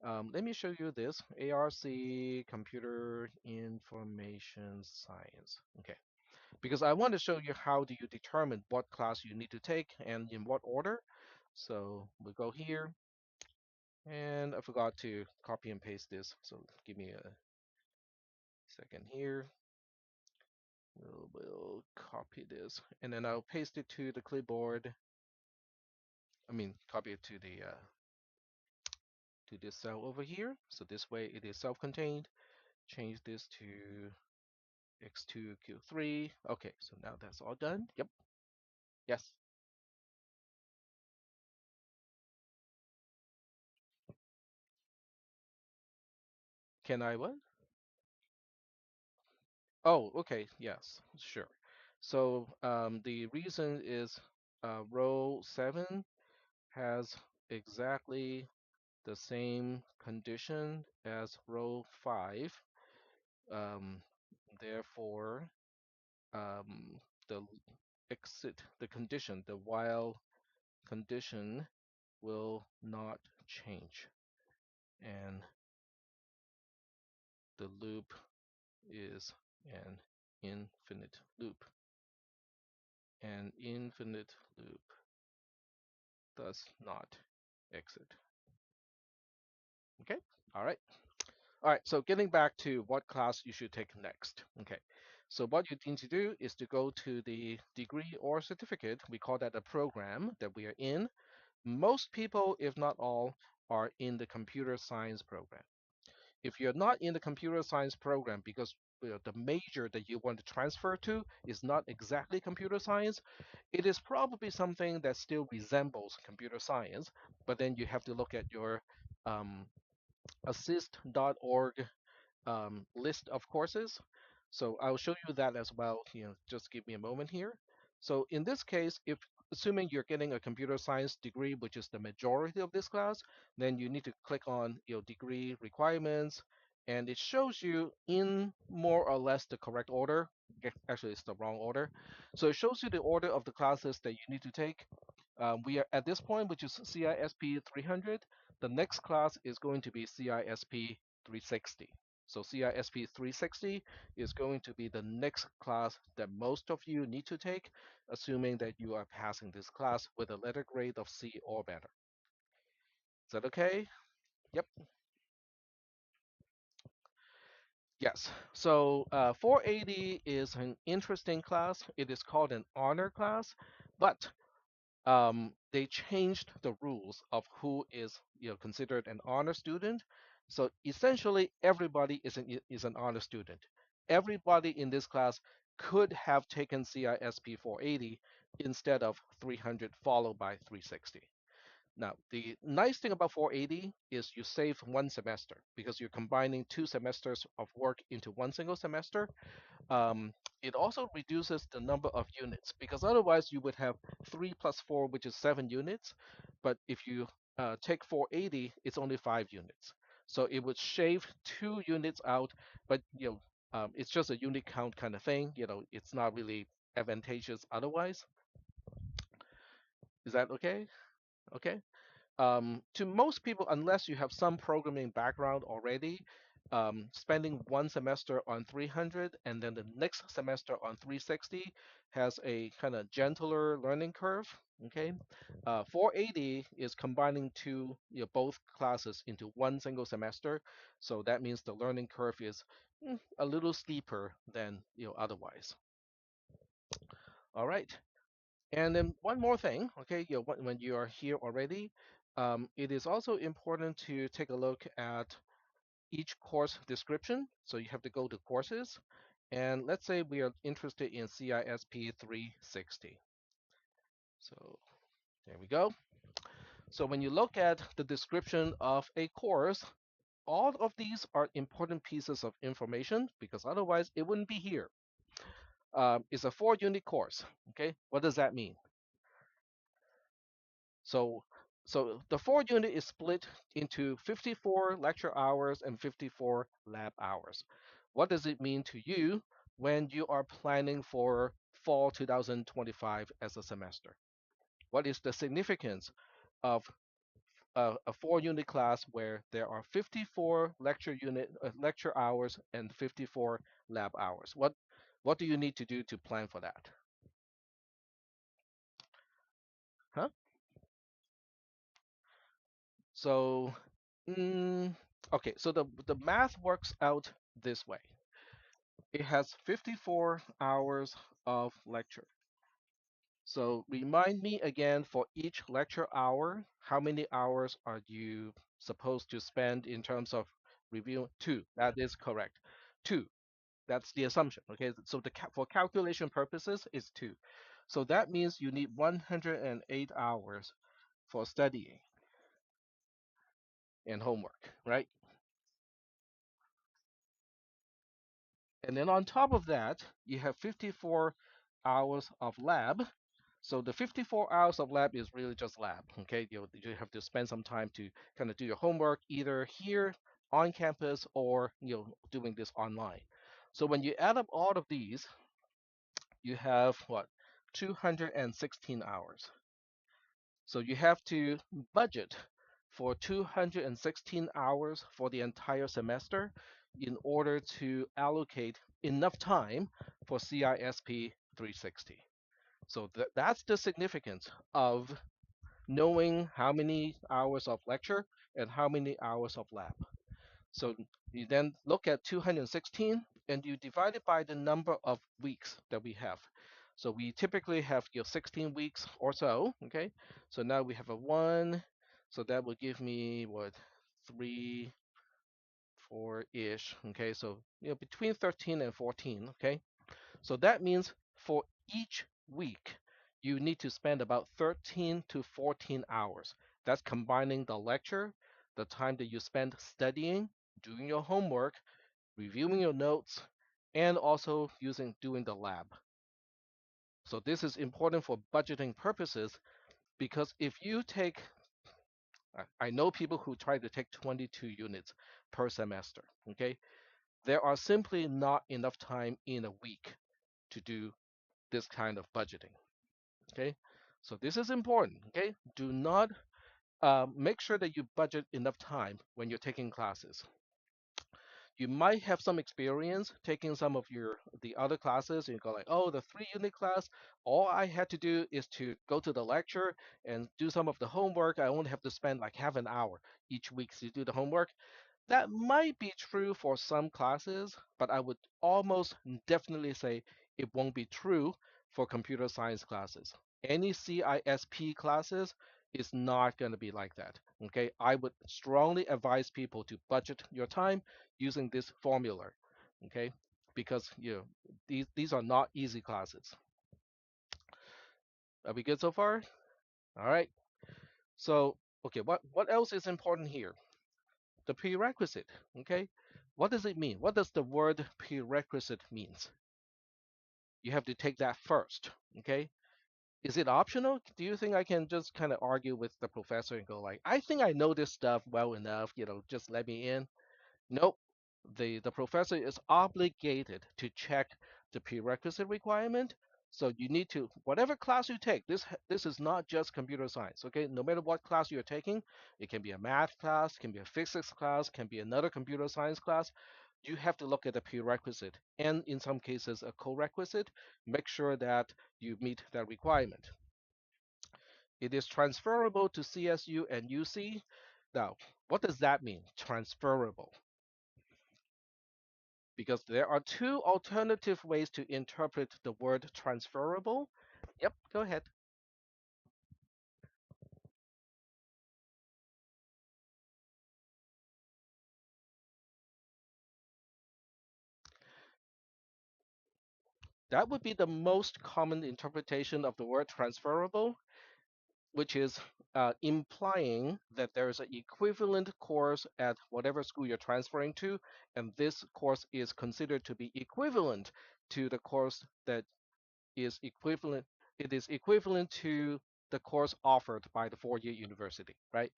let me show you this ARC Computer Information Science. Okay, because I want to show you how do you determine what class you need to take and in what order. So we go here, and I forgot to copy and paste this. So give me a second here. We'll copy this, and then I'll paste it to the clipboard. I mean, copy it to this cell over here. So this way it is self-contained. Change this to x2 q3. Okay, so now that's all done. Yep. Yes. Can I what? Oh, okay. Yes, sure. So the reason is row 7 has exactly the same condition as row 5. Um, Therefore, um, the the condition, the while condition will not change. And the loop is an infinite loop. An infinite loop does not exit. Okay? All right. All right, so getting back to what class you should take next. Okay, so what you need to do is to go to the degree or certificate. We call that a program that we are in. Most people, if not all, are in the computer science program. If you're not in the computer science program because the major that you want to transfer to is not exactly computer science, it is probably something that still resembles computer science, but then you have to look at your um, assist.org list of courses. So I'll show you that as well. Just give me a moment here. So in this case, if assuming you're getting a computer science degree, which is the majority of this class, then you need to click on degree requirements, and it shows you in more or less the correct order. Actually, it's the wrong order. So it shows you the order of the classes that you need to take. We are at this point, which is CISP 300. The next class is going to be CISP 360. So CISP 360 is going to be the next class that most of you need to take, assuming that you are passing this class with a letter grade of C or better. Is that okay? Yep. Yes. So 480 is an interesting class. It is called an honor class, but they changed the rules of who is considered an honor student. So essentially, everybody is an honor student. Everybody in this class could have taken CISP 480 instead of 300 followed by 360. Now, the nice thing about 480 is you save one semester because you're combining 2 semesters of work into one single semester. um, it also reduces the number of units because otherwise you would have 3 plus 4, which is 7 units. But if you take 480, it's only 5 units. So it would shave 2 units out, but it's just a unit count kind of thing. It's not really advantageous otherwise. Is that okay? Okay. To most people, unless you have some programming background already, spending one semester on 300 and then the next semester on 360 has a kind of gentler learning curve. Okay, 480 is combining two, both classes into one single semester, so that means the learning curve is a little steeper than otherwise. All right, and then one more thing. Okay, when you are here already, it is also important to take a look at each course description. So you have to go to courses. And let's say we are interested in CISP 360. So there we go. So when you look at the description of a course, all of these are important pieces of information because otherwise it wouldn't be here. It's a 4-unit course. Okay, what does that mean? So, so the 4 unit is split into 54 lecture hours and 54 lab hours. What does it mean to you when you are planning for fall 2025 as a semester? What is the significance of a 4-unit class where there are 54 lecture hours and 54 lab hours? What do you need to do to plan for that? Huh? So, mm, okay, so the math works out this way. It has 54 hours of lecture. So remind me again for each lecture hour, how many hours are you supposed to spend in terms of review? Two. That is correct. Two. That's the assumption. Okay. So for calculation purposes, it's two. So that means you need 108 hours for studying and homework, right? And then on top of that, you have 54 hours of lab. So the 54 hours of lab is really just lab. Okay, you have to spend some time to kind of do your homework either here on campus or doing this online. So when you add up all of these, you have what 216 hours. So you have to budget for 216 hours for the entire semester in order to allocate enough time for CISP 360. So that's the significance of knowing how many hours of lecture and how many hours of lab. So you then look at 216 and you divide it by the number of weeks that we have. So we typically have 16 weeks or so, okay? So now we have a 1, so that will give me what, 3, 4-ish, okay? So between 13 and 14, okay? So that means for each week, you need to spend about 13 to 14 hours. That's combining the lecture, the time that you spend studying, doing your homework, reviewing your notes, and also doing the lab. So this is important for budgeting purposes because if you take, I know people who try to take 22 units per semester, okay? There are simply not enough time in a week to do this kind of budgeting. Okay, so this is important. Okay, do not make sure that you budget enough time when you're taking classes. You might have some experience taking some of the other classes, and you go like, oh, the 3-unit class. All I had to do is to go to the lecture and do some of the homework. I only have to spend like half an hour each week to do the homework. That might be true for some classes, but I would almost definitely say it won't be true for computer science classes. Any CISP classes is not going to be like that. Okay, I would strongly advise people to budget your time using this formula. Okay, because these are not easy classes. Are we good so far? All right. So okay, what else is important here? The prerequisite. Okay, what does it mean? What does the word prerequisite means? You have to take that first. Okay, is it optional? Do you think I can just kind of argue with the professor and go like, I think I know this stuff well enough, just let me in? Nope. The professor is obligated to check the prerequisite requirement. So you need to, whatever class you take, this is not just computer science, okay? No matter what class you're taking, it can be a math class, can be a physics class, can be another computer science class. You have to look at the prerequisite and in some cases a co-requisite. Make sure that you meet that requirement. It is transferable to CSU and UC. Now, what does that mean? Transferable. Because there are two alternative ways to interpret the word transferable. Yep, go ahead. That would be the most common interpretation of the word transferable, which is implying that there is an equivalent course at whatever school you're transferring to, and this course is considered to be equivalent to the course that is equivalent. It is equivalent to the course offered by the four-year university, right?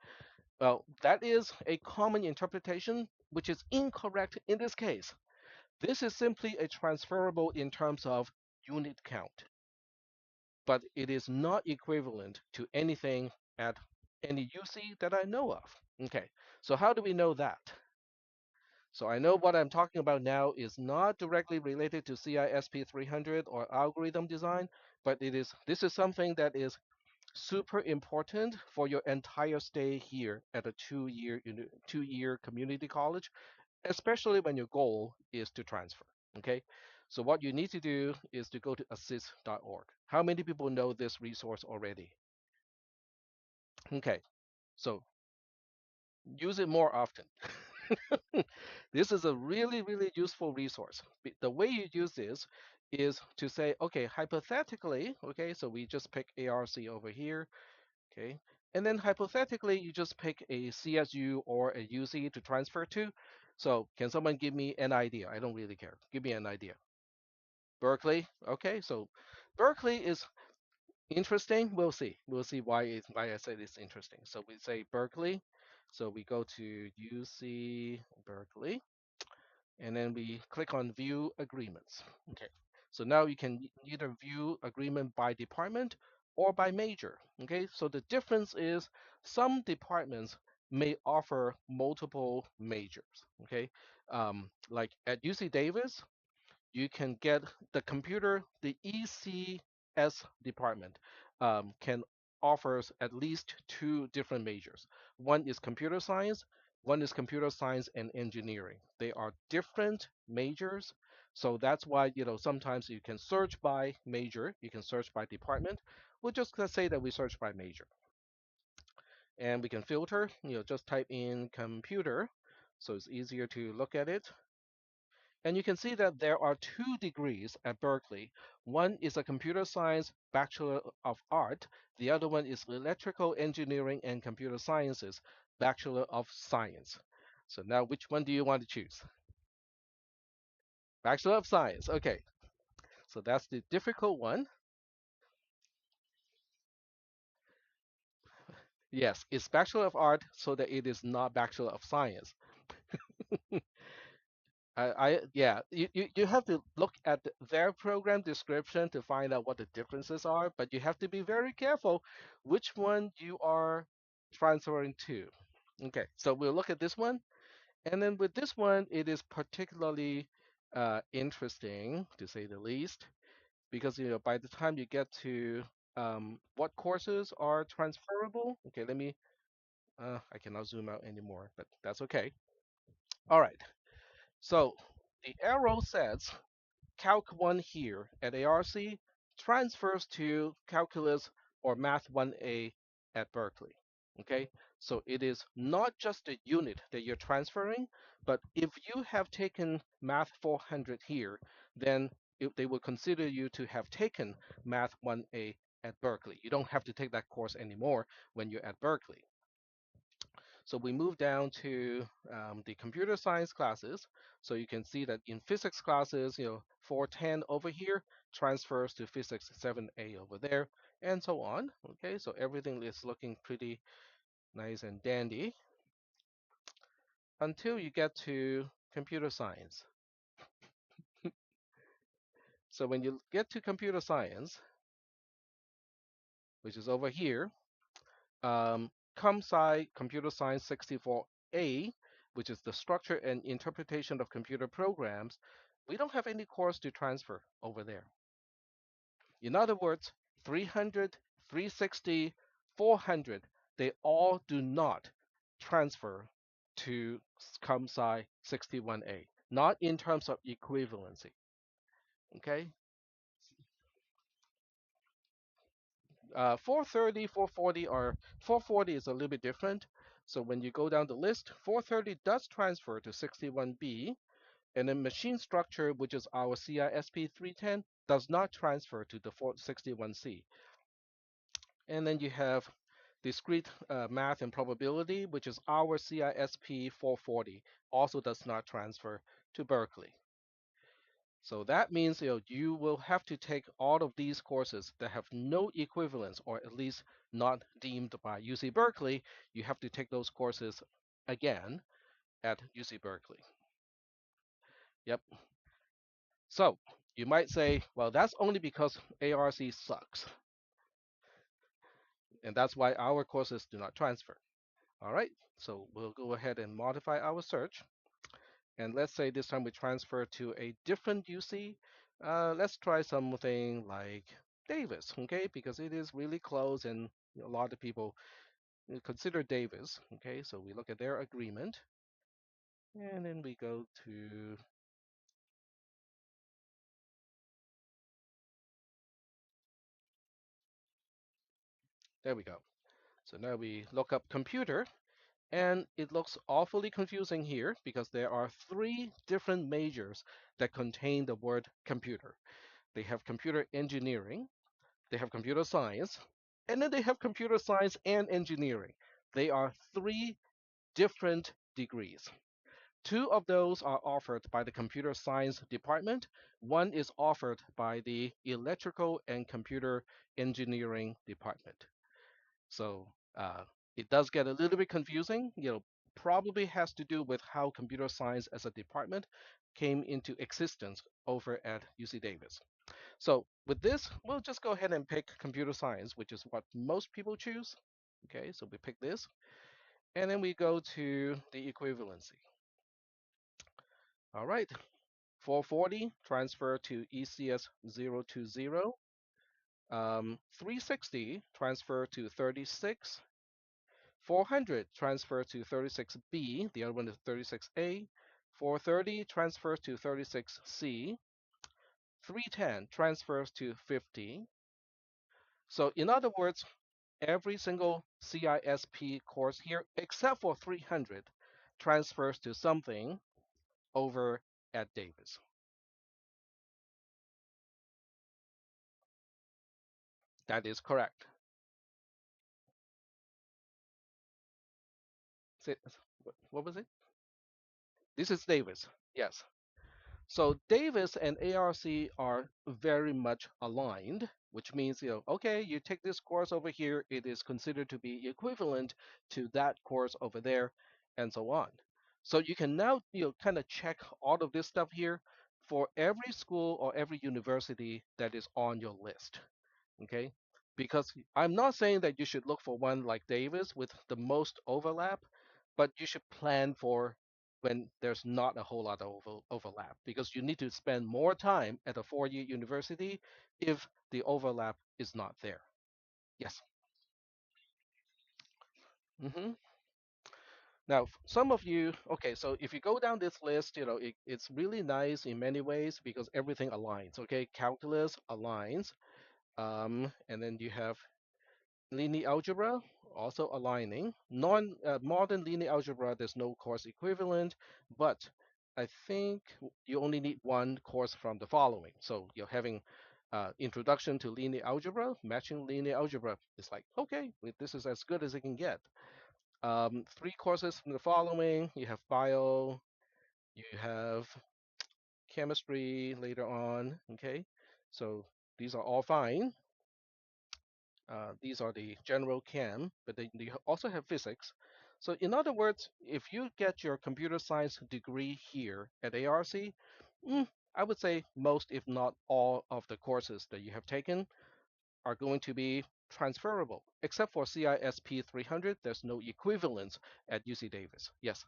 Well, that is a common interpretation, which is incorrect in this case. This is simply a transferable in terms of unit count, but it is not equivalent to anything at any UC that I know of. Okay, so how do we know that? So I know what I'm talking about now is not directly related to CISP 300 or algorithm design, but this is something that is super important for your entire stay here at a two-year community college, especially when your goal is to transfer. Okay, so what you need to do is to go to assist.org. How many people know this resource already? Okay, so use it more often. This is a really, really useful resource. The way you use this is to say, okay, hypothetically, okay, so we just pick ARC over here, okay, and then hypothetically, you just pick a CSU or a UC to transfer to. So can someone give me an idea? I don't really care. Give me an idea. Berkeley, okay, so Berkeley is interesting. We'll see. We'll see why I said it's interesting. So we say Berkeley. So we go to UC Berkeley, and then we click on View Agreements. Okay. So now you can either view agreement by department or by major. Okay. So the difference is some departments may offer multiple majors. Okay. Like at UC Davis, you can get the ECS department can offers at least two different majors. One is computer science, one is computer science and engineering. They are different majors. So that's why, sometimes you can search by major, you can search by department. We'll just say that we search by major. And we can filter, just type in computer. So it's easier to look at it. And you can see that there are two degrees at Berkeley. One is a computer science Bachelor of Art. The other one is electrical engineering and computer sciences Bachelor of Science. So now which one do you want to choose? Bachelor of Science. Okay. So that's the difficult one. Yes, it's Bachelor of Art so that it is not Bachelor of Science. Yeah, you have to look at their program description to find out what the differences are, but you have to be very careful which one you are transferring to. Okay, so we'll look at this one, and then with this one, it is particularly interesting to say the least, because by the time you get to what courses are transferable. Okay, I cannot zoom out anymore, but that's okay. All right, so the arrow says Calc 1 here at ARC transfers to Calculus or Math 1A at Berkeley. Okay, so it is not just a unit that you're transferring, but if you have taken Math 400 here, then they will consider you to have taken Math 1A at Berkeley. You don't have to take that course anymore when you're at Berkeley. So we move down to the computer science classes. So you can see that in physics classes, 410 over here transfers to physics 7A over there, and so on. Okay, so everything is looking pretty nice and dandy until you get to computer science. So when you get to computer science, which is over here, ComSci Computer Science 64A, which is the structure and interpretation of computer programs, we don't have any course to transfer over there. In other words, 300, 360, 400, they all do not transfer to ComSci 61A, not in terms of equivalency. Okay? 430, 440 are 440 is a little bit different. So when you go down the list, 430 does transfer to 61B, and then machine structure, which is our CISP 310, does not transfer to the 461C. And then you have discrete math and probability, which is our CISP 440, also does not transfer to Berkeley. So that means you will have to take all of these courses that have no equivalence, or at least not deemed by UC Berkeley. You have to take those courses again at UC Berkeley. Yep. So you might say, well, that's only because ARC sucks, and that's why our courses do not transfer. All right, so we'll go ahead and modify our search. And let's say this time we transfer to a different UC. Let's try something like Davis, okay? Because it is really close and a lot of people consider Davis, okay? So we look at their agreement and then we go to, there we go. So now we look up computer and it looks awfully confusing here because there are three different majors that contain the word computer. They have computer engineering, they have computer science, and then they have computer science and engineering. They are three different degrees. Two of those are offered by the computer science department. One is offered by the electrical and computer engineering department. So it does get a little bit confusing. Probably has to do with how computer science as a department came into existence over at UC Davis. So with this, we'll just go ahead and pick computer science, which is what most people choose. Okay, so we pick this, and then we go to the equivalency. All right, 440 transfer to ECS 020. 360 transfer to 36. 400 transfer to 36B, the other one is 36A. 430 transfers to 36C. 310 transfers to 50. So in other words, every single CISP course here, except for 300, transfers to something over at Davis. That is correct. What was it? This is Davis. Yes. So Davis and ARC are very much aligned, which means, okay, you take this course over here, it is considered to be equivalent to that course over there, and so on. So you can now, kind of check all of this stuff here for every school or every university that is on your list. Okay? Because I'm not saying that you should look for one like Davis with the most overlap, but you should plan for when there's not a whole lot of overlap because you need to spend more time at a 4-year university if the overlap is not there. Yes. hmm Now, some of you, okay, so if you go down this list, it's really nice in many ways because everything aligns. Okay, calculus aligns, and then you have linear algebra, also aligning. Modern linear algebra, there's no course equivalent, but I think you only need one course from the following. So you're having introduction to linear algebra, matching linear algebra. It's like, okay, this is as good as it can get. Three courses from the following. You have bio, you have chemistry later on. Okay, so these are all fine. These are the general chem, but they also have physics. So in other words, if you get your computer science degree here at ARC, I would say most, if not all, of the courses that you have taken are going to be transferable, except for CISP 300. There's no equivalence at UC Davis. Yes,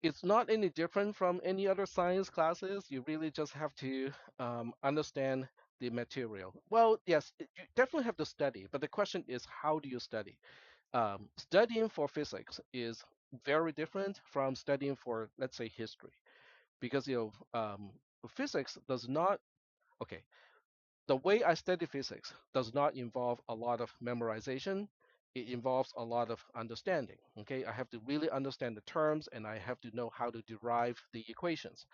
it's not any different from any other science classes. You really just have to understand the material. Well, yes, you definitely have to study, but the question is, how do you study? Studying for physics is very different from studying for, let's say, history, because physics does not. Okay, the way I study physics does not involve a lot of memorization. It involves a lot of understanding. Okay, I have to really understand the terms and I have to know how to derive the equations.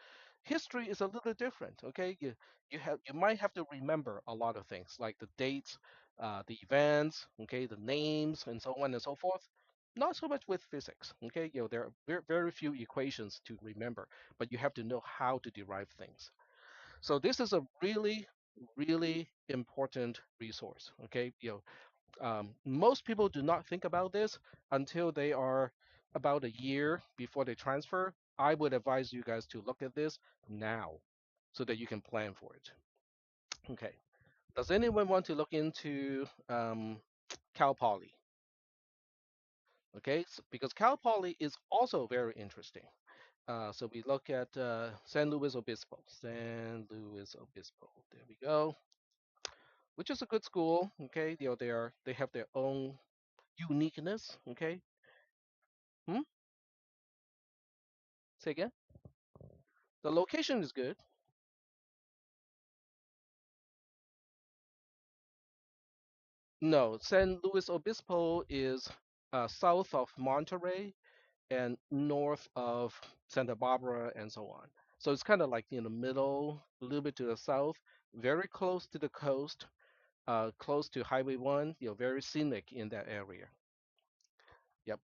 History is a little different. Okay, you might have to remember a lot of things like the dates, the events, okay, the names, and so on and so forth. Not so much with physics. Okay, there are very few equations to remember, but you have to know how to derive things. So this is a really, really important resource. Okay, most people do not think about this until they are about a year before they transfer. I would advise you guys to look at this now so that you can plan for it. Okay. Does anyone want to look into Cal Poly? Okay, because Cal Poly is also very interesting. So we look at San Luis Obispo. San Luis Obispo. There we go. Which is a good school. Okay, they have their own uniqueness. Okay, hmm? Say again. The location is good. No, San Luis Obispo is south of Monterey and north of Santa Barbara and so on. So it's kind of like in the middle, a little bit to the south, very close to the coast, close to Highway 1. Very scenic in that area. Yep.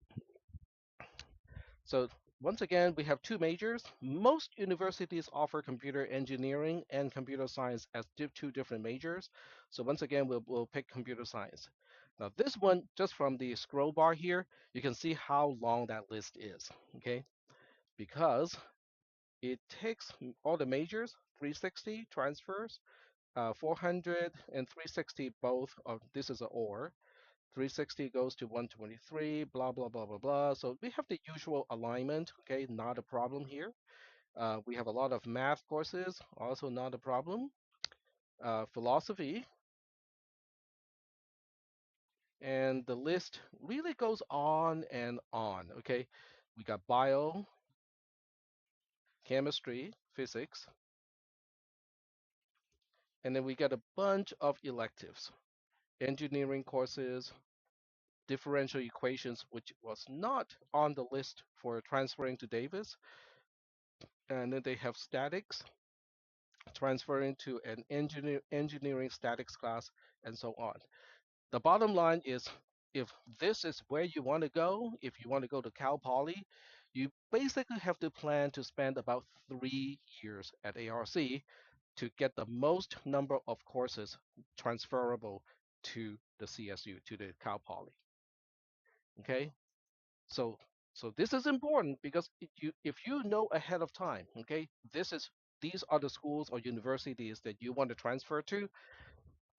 So once again, we have two majors. Most universities offer computer engineering and computer science as two different majors. So once again, we'll pick computer science. Now this one, just from the scroll bar here, you can see how long that list is, okay? Because it takes all the majors, 360 transfers, 400 and 360 both, this is an OR, 360 goes to 123, blah, blah, blah, blah, blah. So we have the usual alignment, okay, not a problem here. We have a lot of math courses, also not a problem. Philosophy, and the list really goes on and on, okay? We got bio, chemistry, physics, and then we got a bunch of electives, engineering courses, differential equations, which was not on the list for transferring to Davis, and then they have statics, transferring to an engineering statics class, and so on. The bottom line is if this is where you want to go, if you want to go to Cal Poly, you basically have to plan to spend about 3 years at ARC to get the most number of courses transferable to the CSU, to the Cal Poly. Okay, so this is important because if you know ahead of time, okay, these are the schools or universities that you want to transfer to.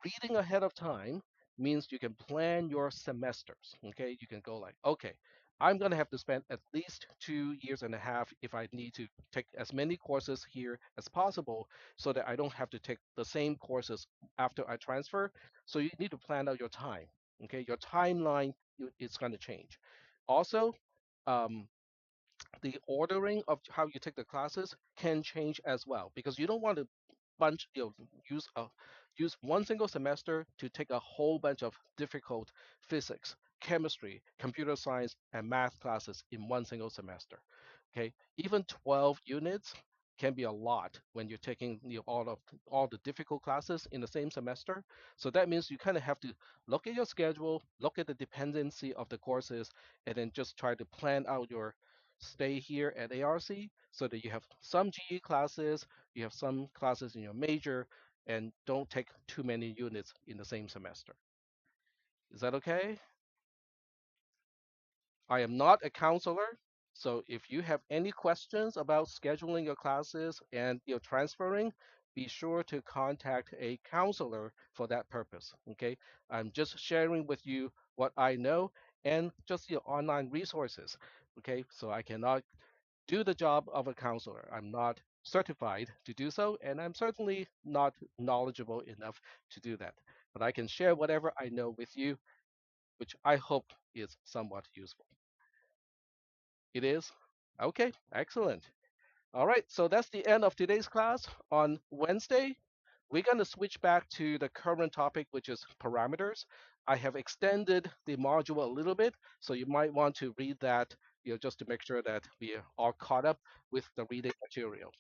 Reading ahead of time means you can plan your semesters. Okay, you can go like, okay, I'm gonna have to spend at least 2 years and a half if I need to take as many courses here as possible, so that I don't have to take the same courses after I transfer. So you need to plan out your time. Okay, your timeline is gonna change. Also, um, the ordering of how you take the classes can change as well because you don't want to bunch use a use one single semester to take a whole bunch of difficult physics, chemistry, computer science, and math classes in one single semester. Okay, even 12 units can be a lot when you're taking all the difficult classes in the same semester. So that means you kind of have to look at your schedule, look at the dependency of the courses, and then just try to plan out your stay here at ARC so that you have some GE classes, you have some classes in your major, and don't take too many units in the same semester. Is that okay? I am not a counselor, so if you have any questions about scheduling your classes and your transferring, be sure to contact a counselor for that purpose. Okay, I'm just sharing with you what I know and just your online resources. Okay, so I cannot do the job of a counselor. I'm not certified to do so, and I'm certainly not knowledgeable enough to do that. But I can share whatever I know with you, which I hope is somewhat useful. It is? Okay, excellent. All right, so that's the end of today's class. On Wednesday, we're going to switch back to the current topic, which is parameters. I have extended the module a little bit, so you might want to read that, just to make sure that we are all caught up with the reading material.